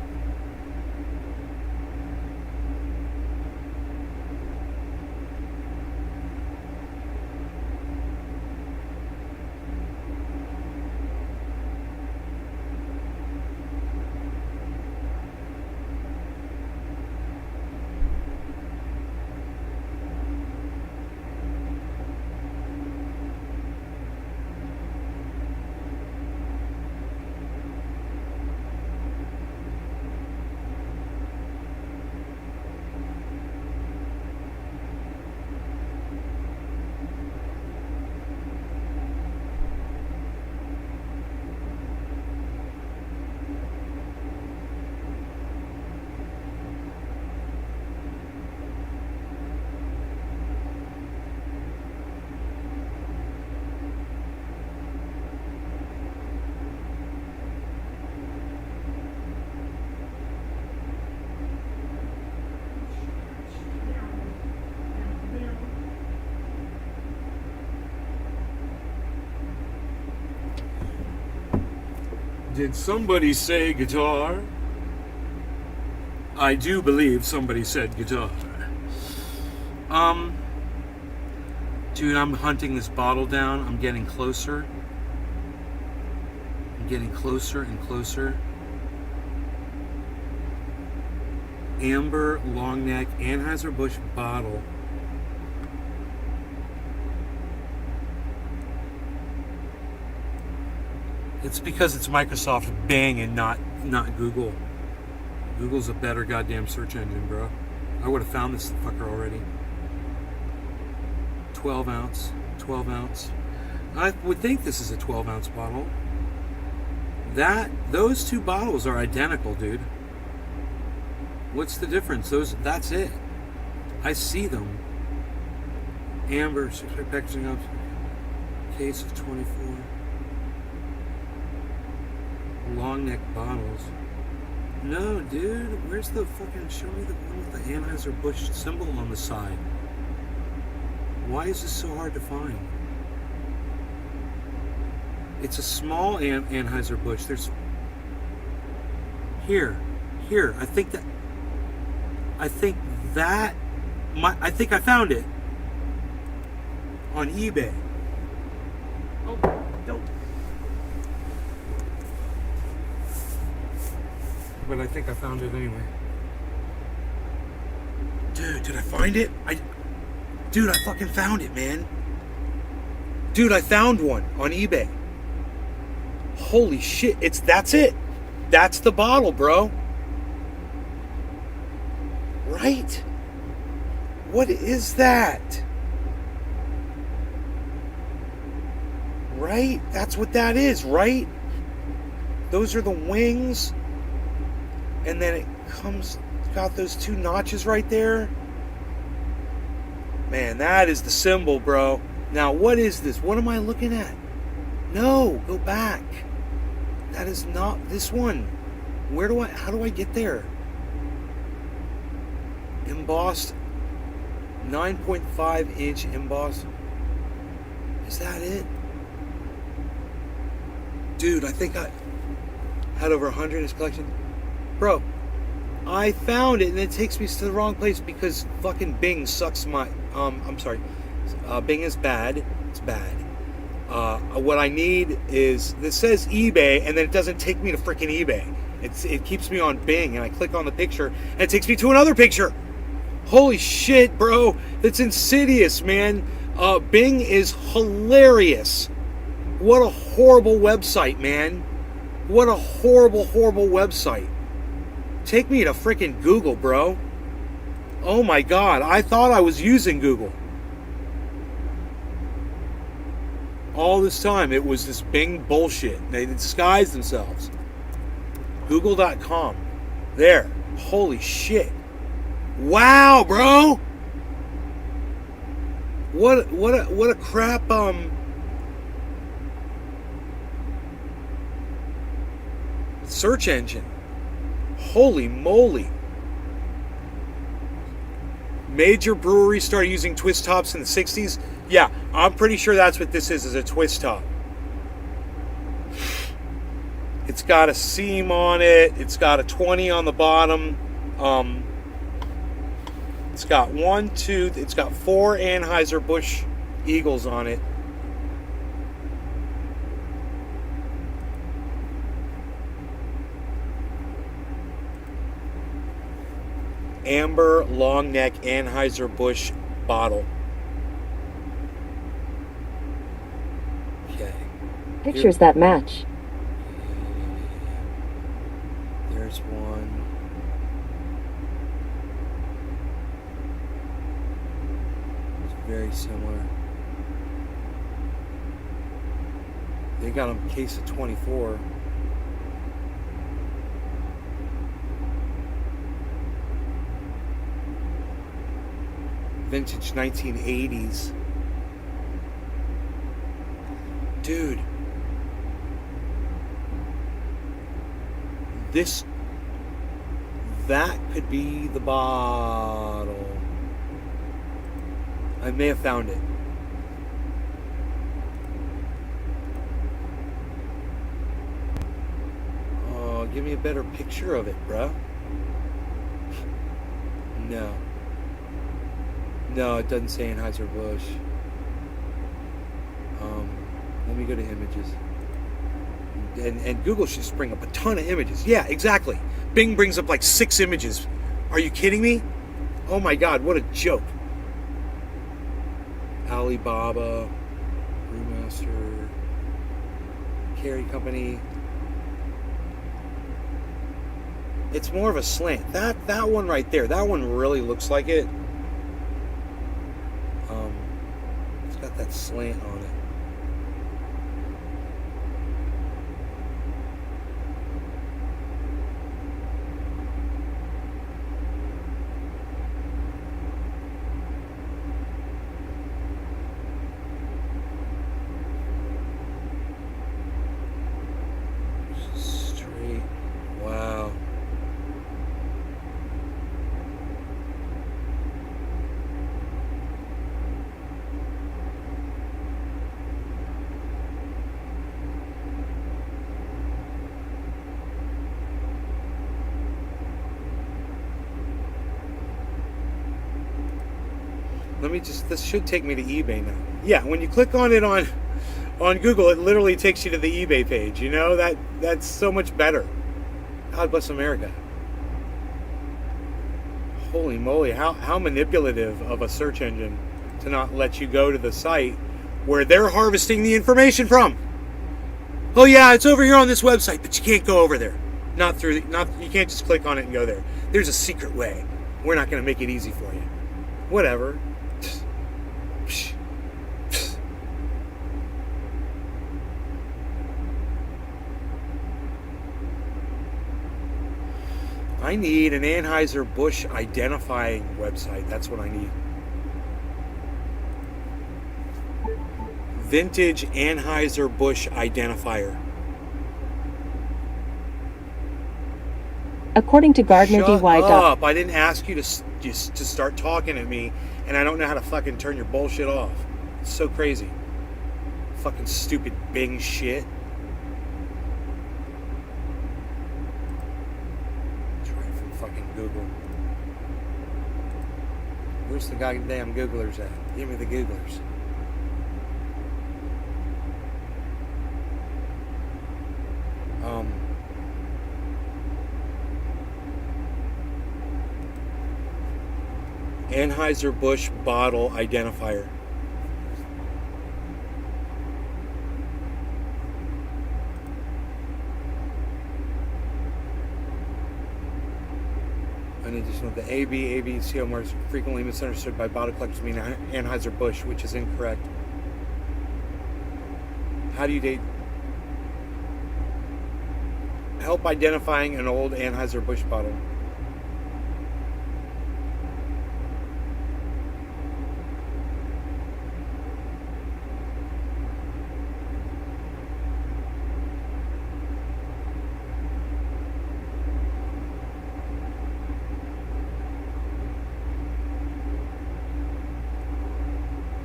[SPEAKER 1] Did somebody say guitar? I do believe somebody said guitar. Dude, I'm hunting this bottle down. I'm getting closer. I'm getting closer and closer. Amber long neck Anheuser-Busch bottle. It's because it's Microsoft Bing and not Google. Google's a better goddamn search engine, bro. I would have found this fucker already. 12 ounce. I would think this is a 12 ounce bottle. Those two bottles are identical, dude. What's the difference? That's it. I see them. Amber, 6-pack packaging up. Case of 24. Long neck bottles. No, dude. Where's the fucking... Show me the one with the Anheuser-Busch symbol on the side. Why is this so hard to find? It's a small Anheuser-Busch. There's... Here. I think I think I found it. On eBay. Oh, don't. But I think I found it anyway. Dude, did I find it? Dude, I fucking found it, man. Dude, I found one on eBay. Holy shit, that's it. That's the bottle, bro. Right? What is that? Right? That's what that is, right? Those are the wings. And then it comes, got those two notches right there. Man, that is the symbol, bro. Now, what is this? What am I looking at? No, go back. That is not this one. How do I get there? Embossed, 9.5 inch embossed. Is that it? Dude, I think I had over 100 in his collection. Bro, I found it and it takes me to the wrong place because fucking Bing sucks my, I'm sorry. Bing is bad. It's bad. What I need is, this says eBay and then it doesn't take me to freaking eBay. It keeps me on Bing and I click on the picture and it takes me to another picture. Holy shit, bro. That's insidious, man. Bing is hilarious. What a horrible website, man. What a horrible, horrible website. Take me to freaking Google, bro. Oh my God. I thought I was using Google. All this time, it was this Bing bullshit. They disguised themselves. Google.com. There. Holy shit. Wow, bro. What a crap search engine. Holy moly. Major breweries started using twist tops in the 60s. Yeah, I'm pretty sure that's what this is a twist top. It's got a seam on it. It's got a 20 on the bottom. It's got it's got 4 Anheuser-Busch Eagles on it. Amber long neck Anheuser-Busch bottle. Okay.
[SPEAKER 6] Pictures that match.
[SPEAKER 1] There's one. It's very similar. They got them case of 24. Vintage 1980s. Dude. That could be the bottle. I may have found it. Oh, give me a better picture of it, bruh. No. No, it doesn't say Anheuser-Busch. Let me go to images. And Google should just bring up a ton of images. Yeah, exactly. Bing brings up like 6 images. Are you kidding me? Oh my God, what a joke. Alibaba, Brewmaster, Carry Company. It's more of a slant. That one right there, that one really looks like it. It's got that slant on it. Straight. Wow. This should take me to eBay now. Yeah, when you click on it on Google, it literally takes you to the eBay page. You know, that's so much better. God bless America. Holy moly, how manipulative of a search engine to not let you go to the site where they're harvesting the information from. Oh yeah, it's over here on this website, but you can't go over there. You can't just click on it and go there. There's a secret way. We're not going to make it easy for you. Whatever. I need an Anheuser-Busch identifying website. That's what I need. Vintage Anheuser-Busch identifier.
[SPEAKER 5] According to
[SPEAKER 1] Shut
[SPEAKER 5] GardnerDY.
[SPEAKER 1] up. I didn't ask you to start talking at me, and I don't know how to fucking turn your bullshit off. It's so crazy. Fucking stupid Bing shit. Try it from fucking Google. Where's the goddamn Googlers at? Give me the Googlers. Anheuser-Busch bottle identifier. I need to know the ABC marks frequently misunderstood by bottle collectors mean Anheuser-Busch, which is incorrect. How do you date? Help identifying an old Anheuser-Busch bottle.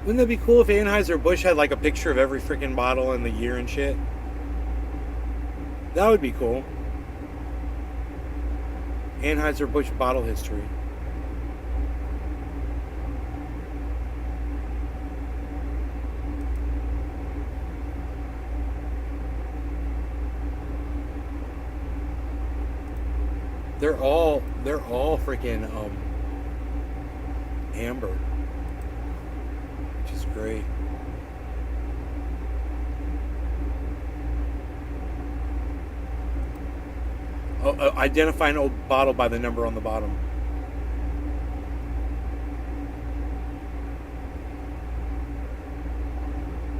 [SPEAKER 1] Wouldn't that be cool if Anheuser-Busch had like a picture of every freaking bottle and the year and shit? That would be cool. Anheuser-Busch bottle history. They're all freaking amber. Which is great. Identify an old bottle by the number on the bottom.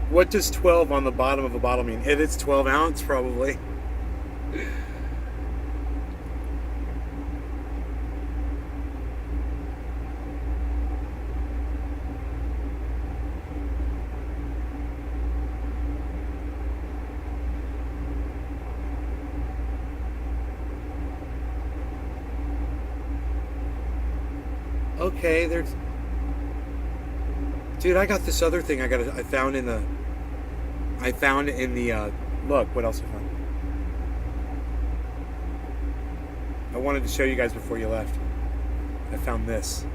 [SPEAKER 1] What does 12 on the bottom of a bottle mean? It's 12 ounce, probably. Okay, there's... Dude, I got this other thing I found in the... Look, what else I found? I wanted to show you guys before you left. I found this.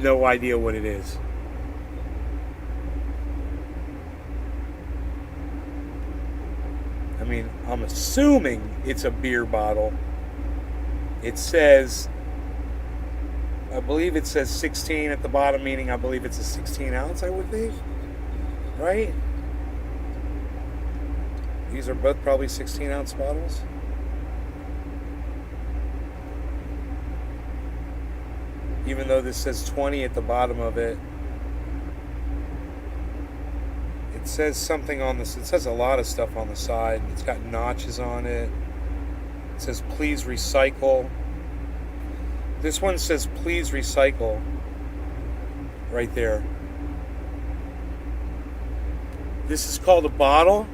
[SPEAKER 1] No idea what it is. I mean, I'm assuming it's a beer bottle. It says, I believe it says 16 at the bottom, meaning I believe it's a 16 ounce, I would think. Right? These are both probably 16 ounce bottles. Even though this says 20 at the bottom of it. It says something on this, it says a lot of stuff on the side. It's got notches on it. It says please recycle. This one says please recycle right there. This is called a bottle.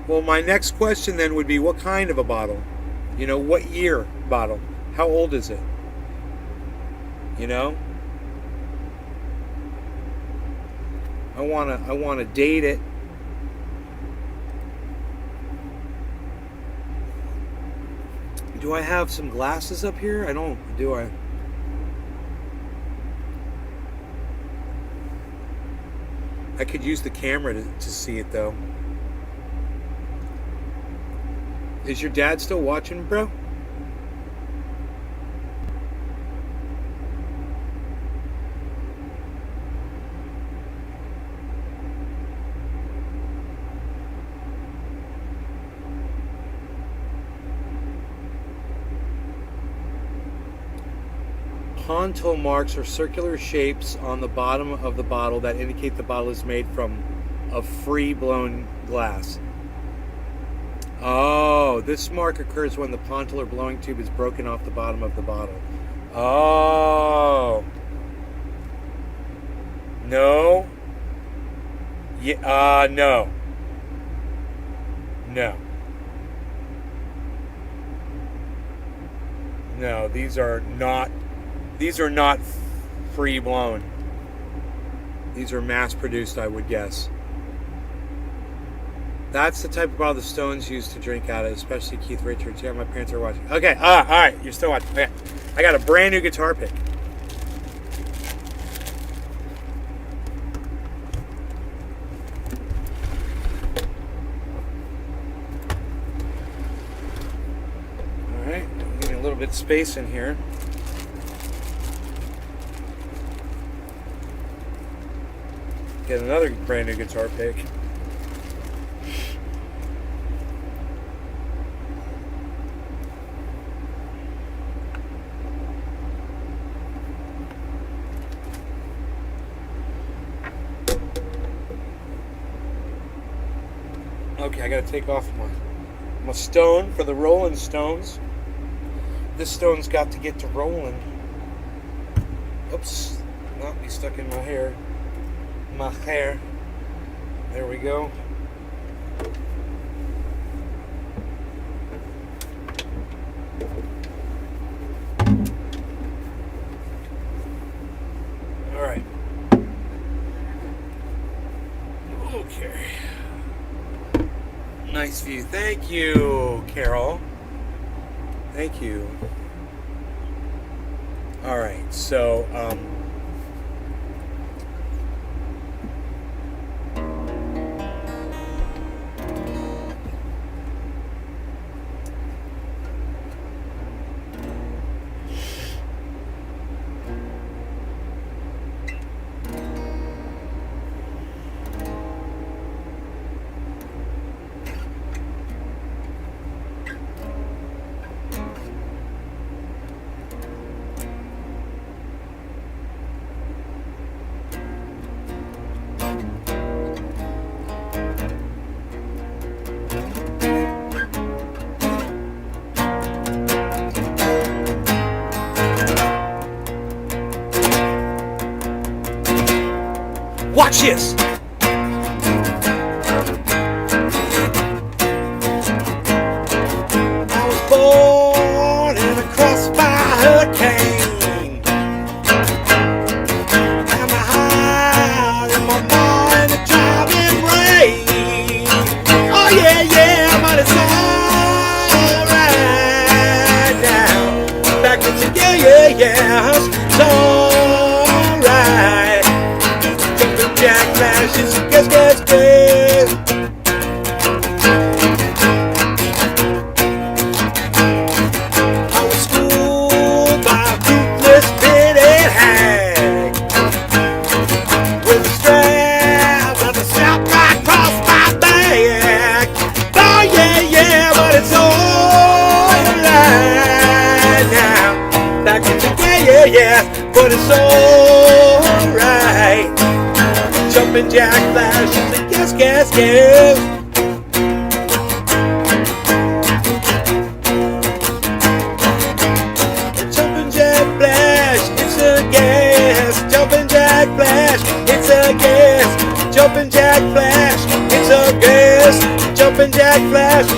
[SPEAKER 1] Well, my next question then would be, what kind of a bottle? You know, what year bottle? How old is it? You know? I wanna date it. Do I have some glasses up here? I don't, do I? I could use the camera to see it though. Is your dad still watching, bro? pontil marks are circular shapes on the bottom of the bottle that indicate the bottle is made from a free blown glass. Oh, this mark occurs when the pontil or blowing tube is broken off the bottom of the bottle. Oh. No. Yeah, no. No. No, these are not free blown. These are mass produced, I would guess. That's the type of bottle the Stones used to drink out of, especially Keith Richards. Yeah, my parents are watching. Okay, all right, you're still watching. Okay, I got a brand new guitar pick. All right, getting a little bit of space in here. Get another brand new guitar pick. Okay, I gotta take off my stone for the Rolling Stones. This stone's got to get to rolling. Oops, not be stuck in my hair. My hair. There we go. All right. Okay. Nice view. Thank you, Carol. Thank you. All right. So, watch this. I was born in a crossfire hurricane, and my heart and my mind are driving rain. Oh yeah, yeah, but it's alright now. Back to yeah, it's alright. Jack flashes, guess. I was schooled by a ruthless pitted hag with a strap and a strap right across my back. Oh yeah, but it's alright now. Back to yeah, but it's alright. Jumping jack flashes and guess. Jumping jack flash, it's a gas. Jumping jack flash, it's a gas. Jumping jack flash, it's a gas. Jumping jack flash.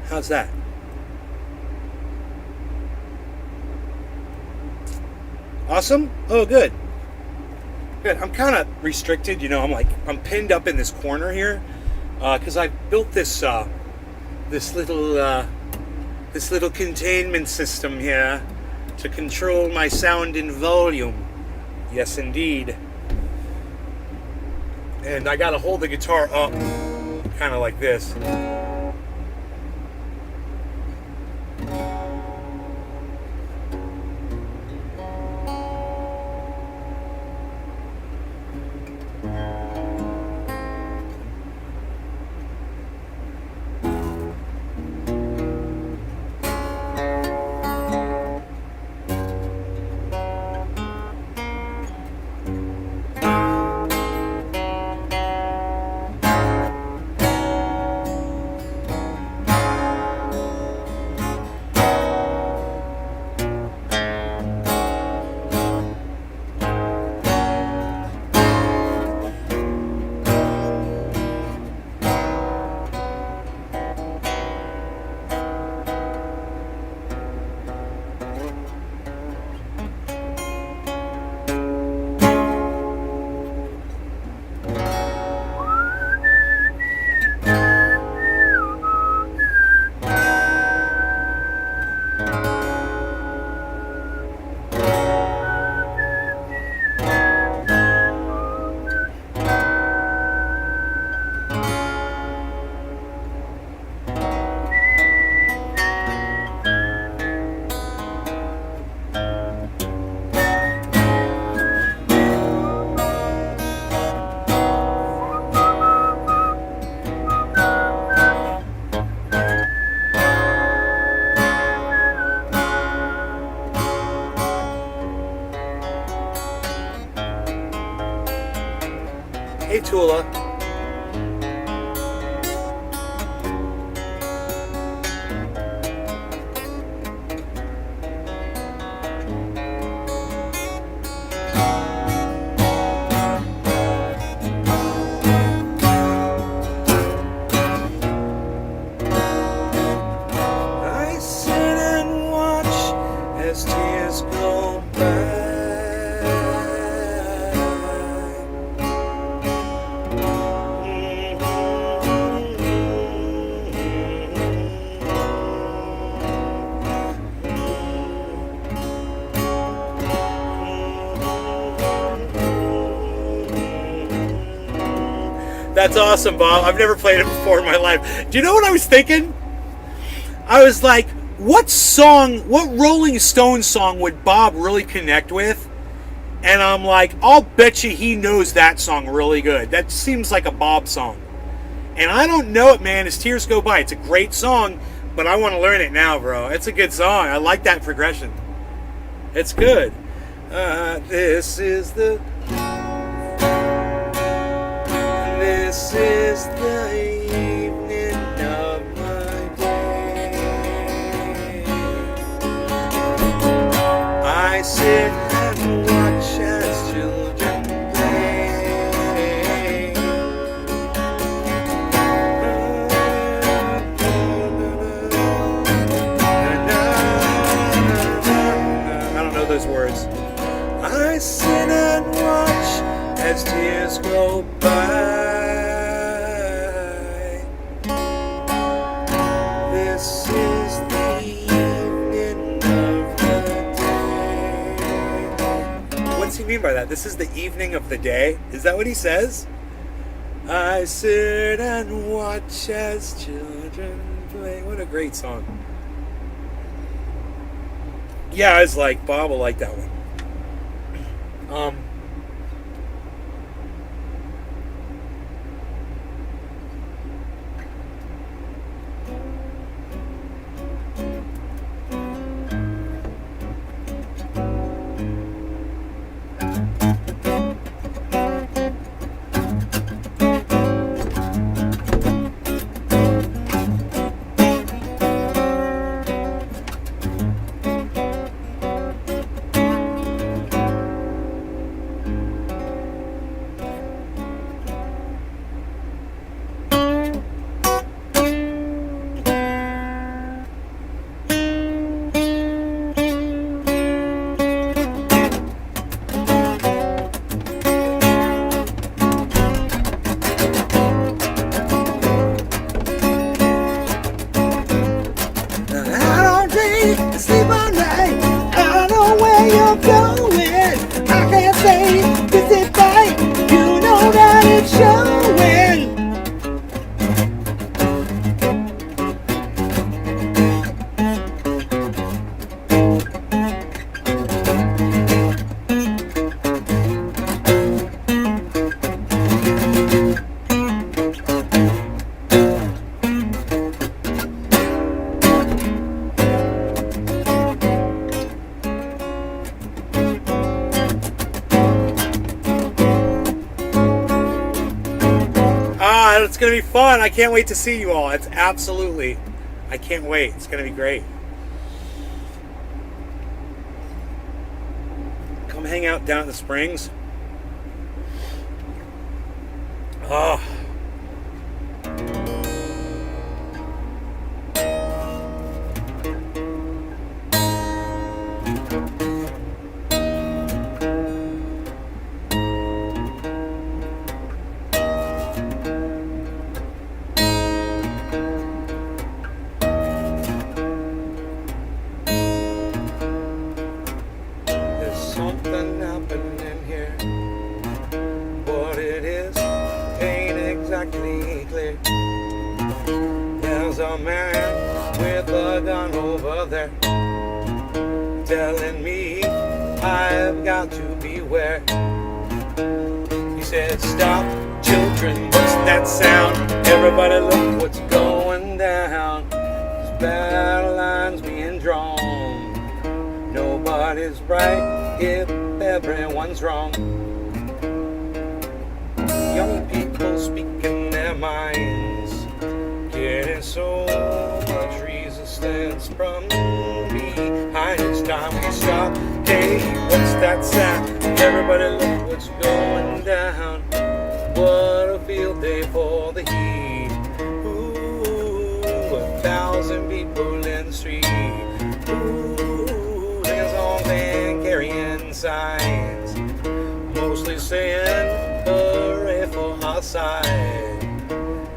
[SPEAKER 1] How's that? Awesome? Oh, good. Good. I'm kind of restricted, you know. I'm pinned up in this corner here because I built this this little containment system here to control my sound and volume. Yes, indeed. And I gotta hold the guitar up, kind of like this. Hey, Tula. I sit and watch as tears go by. That's awesome, Bob. I've never played it before in my life. Do you know what I was thinking? I was like, what Rolling Stones song would Bob really connect with? And I'm like, I'll bet you he knows that song really good. That seems like a Bob song. And I don't know it, man, as tears go by. It's a great song, but I want to learn it now, bro. It's a good song. I like that progression. It's good. This is the evening of my day. I sit and watch as children play. I don't know those words. I sit and watch as tears go by. This is the evening of the day. What's he mean by that? This is the evening of the day? Is that what he says? I sit and watch as children play. What a great song. Yeah, I was like, Bob will like that one. going to be fun. I can't wait to see you all. It's absolutely, I can't wait. It's going to be great. Come hang out down at the Springs. Oh. Something happening here. What it is ain't exactly clear. There's a man with a gun over there telling me I've got to beware. He said, stop, children, what's that sound? Everybody look what's going down. This battle line's being drawn. Nobody's right if everyone's wrong. Young people speaking their minds, getting so much resistance from behind. It's time we stop. Hey, what's that sound? Everybody look what's going down. What a field day for the heat. Ooh, 1,000 people in the street. Ooh, singing songs and carrying signs, mostly saying hooray for our side.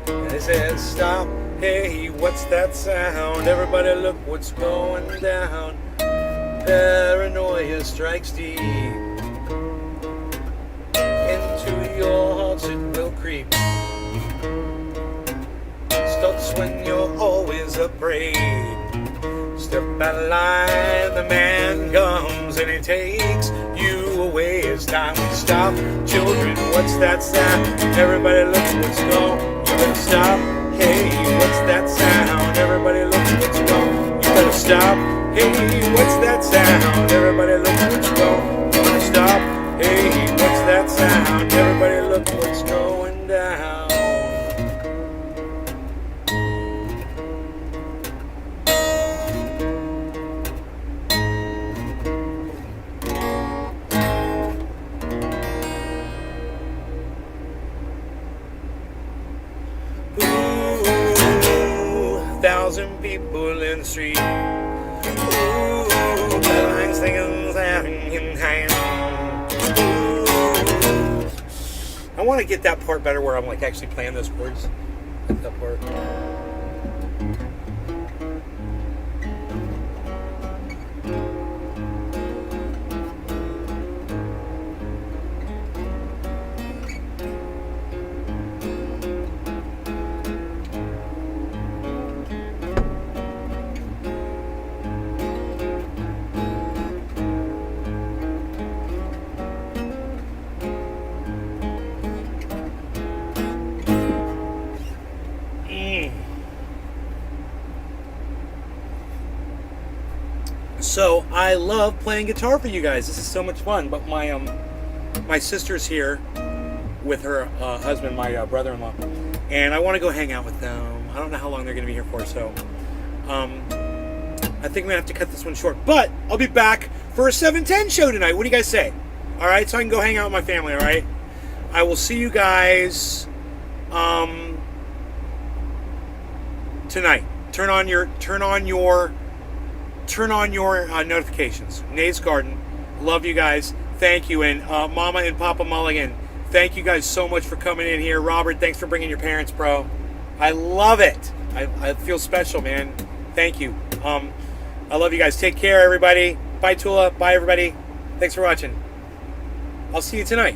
[SPEAKER 1] And they said, stop, hey, what's that sound? Everybody look what's going down. Paranoia strikes deep. Into your hearts it will creep. Starts when you're always afraid. Step out of line, the man comes and he takes you away. It's time we stop. Children, what's that sound? Everybody look what's going. You better stop. Hey, what's that sound? Everybody look what's going. You better stop. Hey, what's that sound? Everybody look what's going. You better stop. Hey, what's that sound? Everybody look what's going down. Ooh, 1,000 people in the street. Ooh, lines singing hand in hand. Ooh. I want to get that part better where I'm like actually playing those chords. Like that part. So I love playing guitar for you guys. This is so much fun. But my sister's here with her husband, my brother-in-law, and I want to go hang out with them. I don't know how long they're going to be here for, so I think I'm gonna have to cut this one short. But I'll be back for a 7:10 show tonight. What do you guys say? All right, so I can go hang out with my family. All right, I will see you guys tonight. Turn on your notifications. Nate's Garden. Love you guys. Thank you. And Mama and Papa Mulligan, thank you guys so much for coming in here. Robert, thanks for bringing your parents, bro. I love it. I feel special, man. Thank you. I love you guys. Take care, everybody. Bye, Tula. Bye, everybody. Thanks for watching. I'll see you tonight.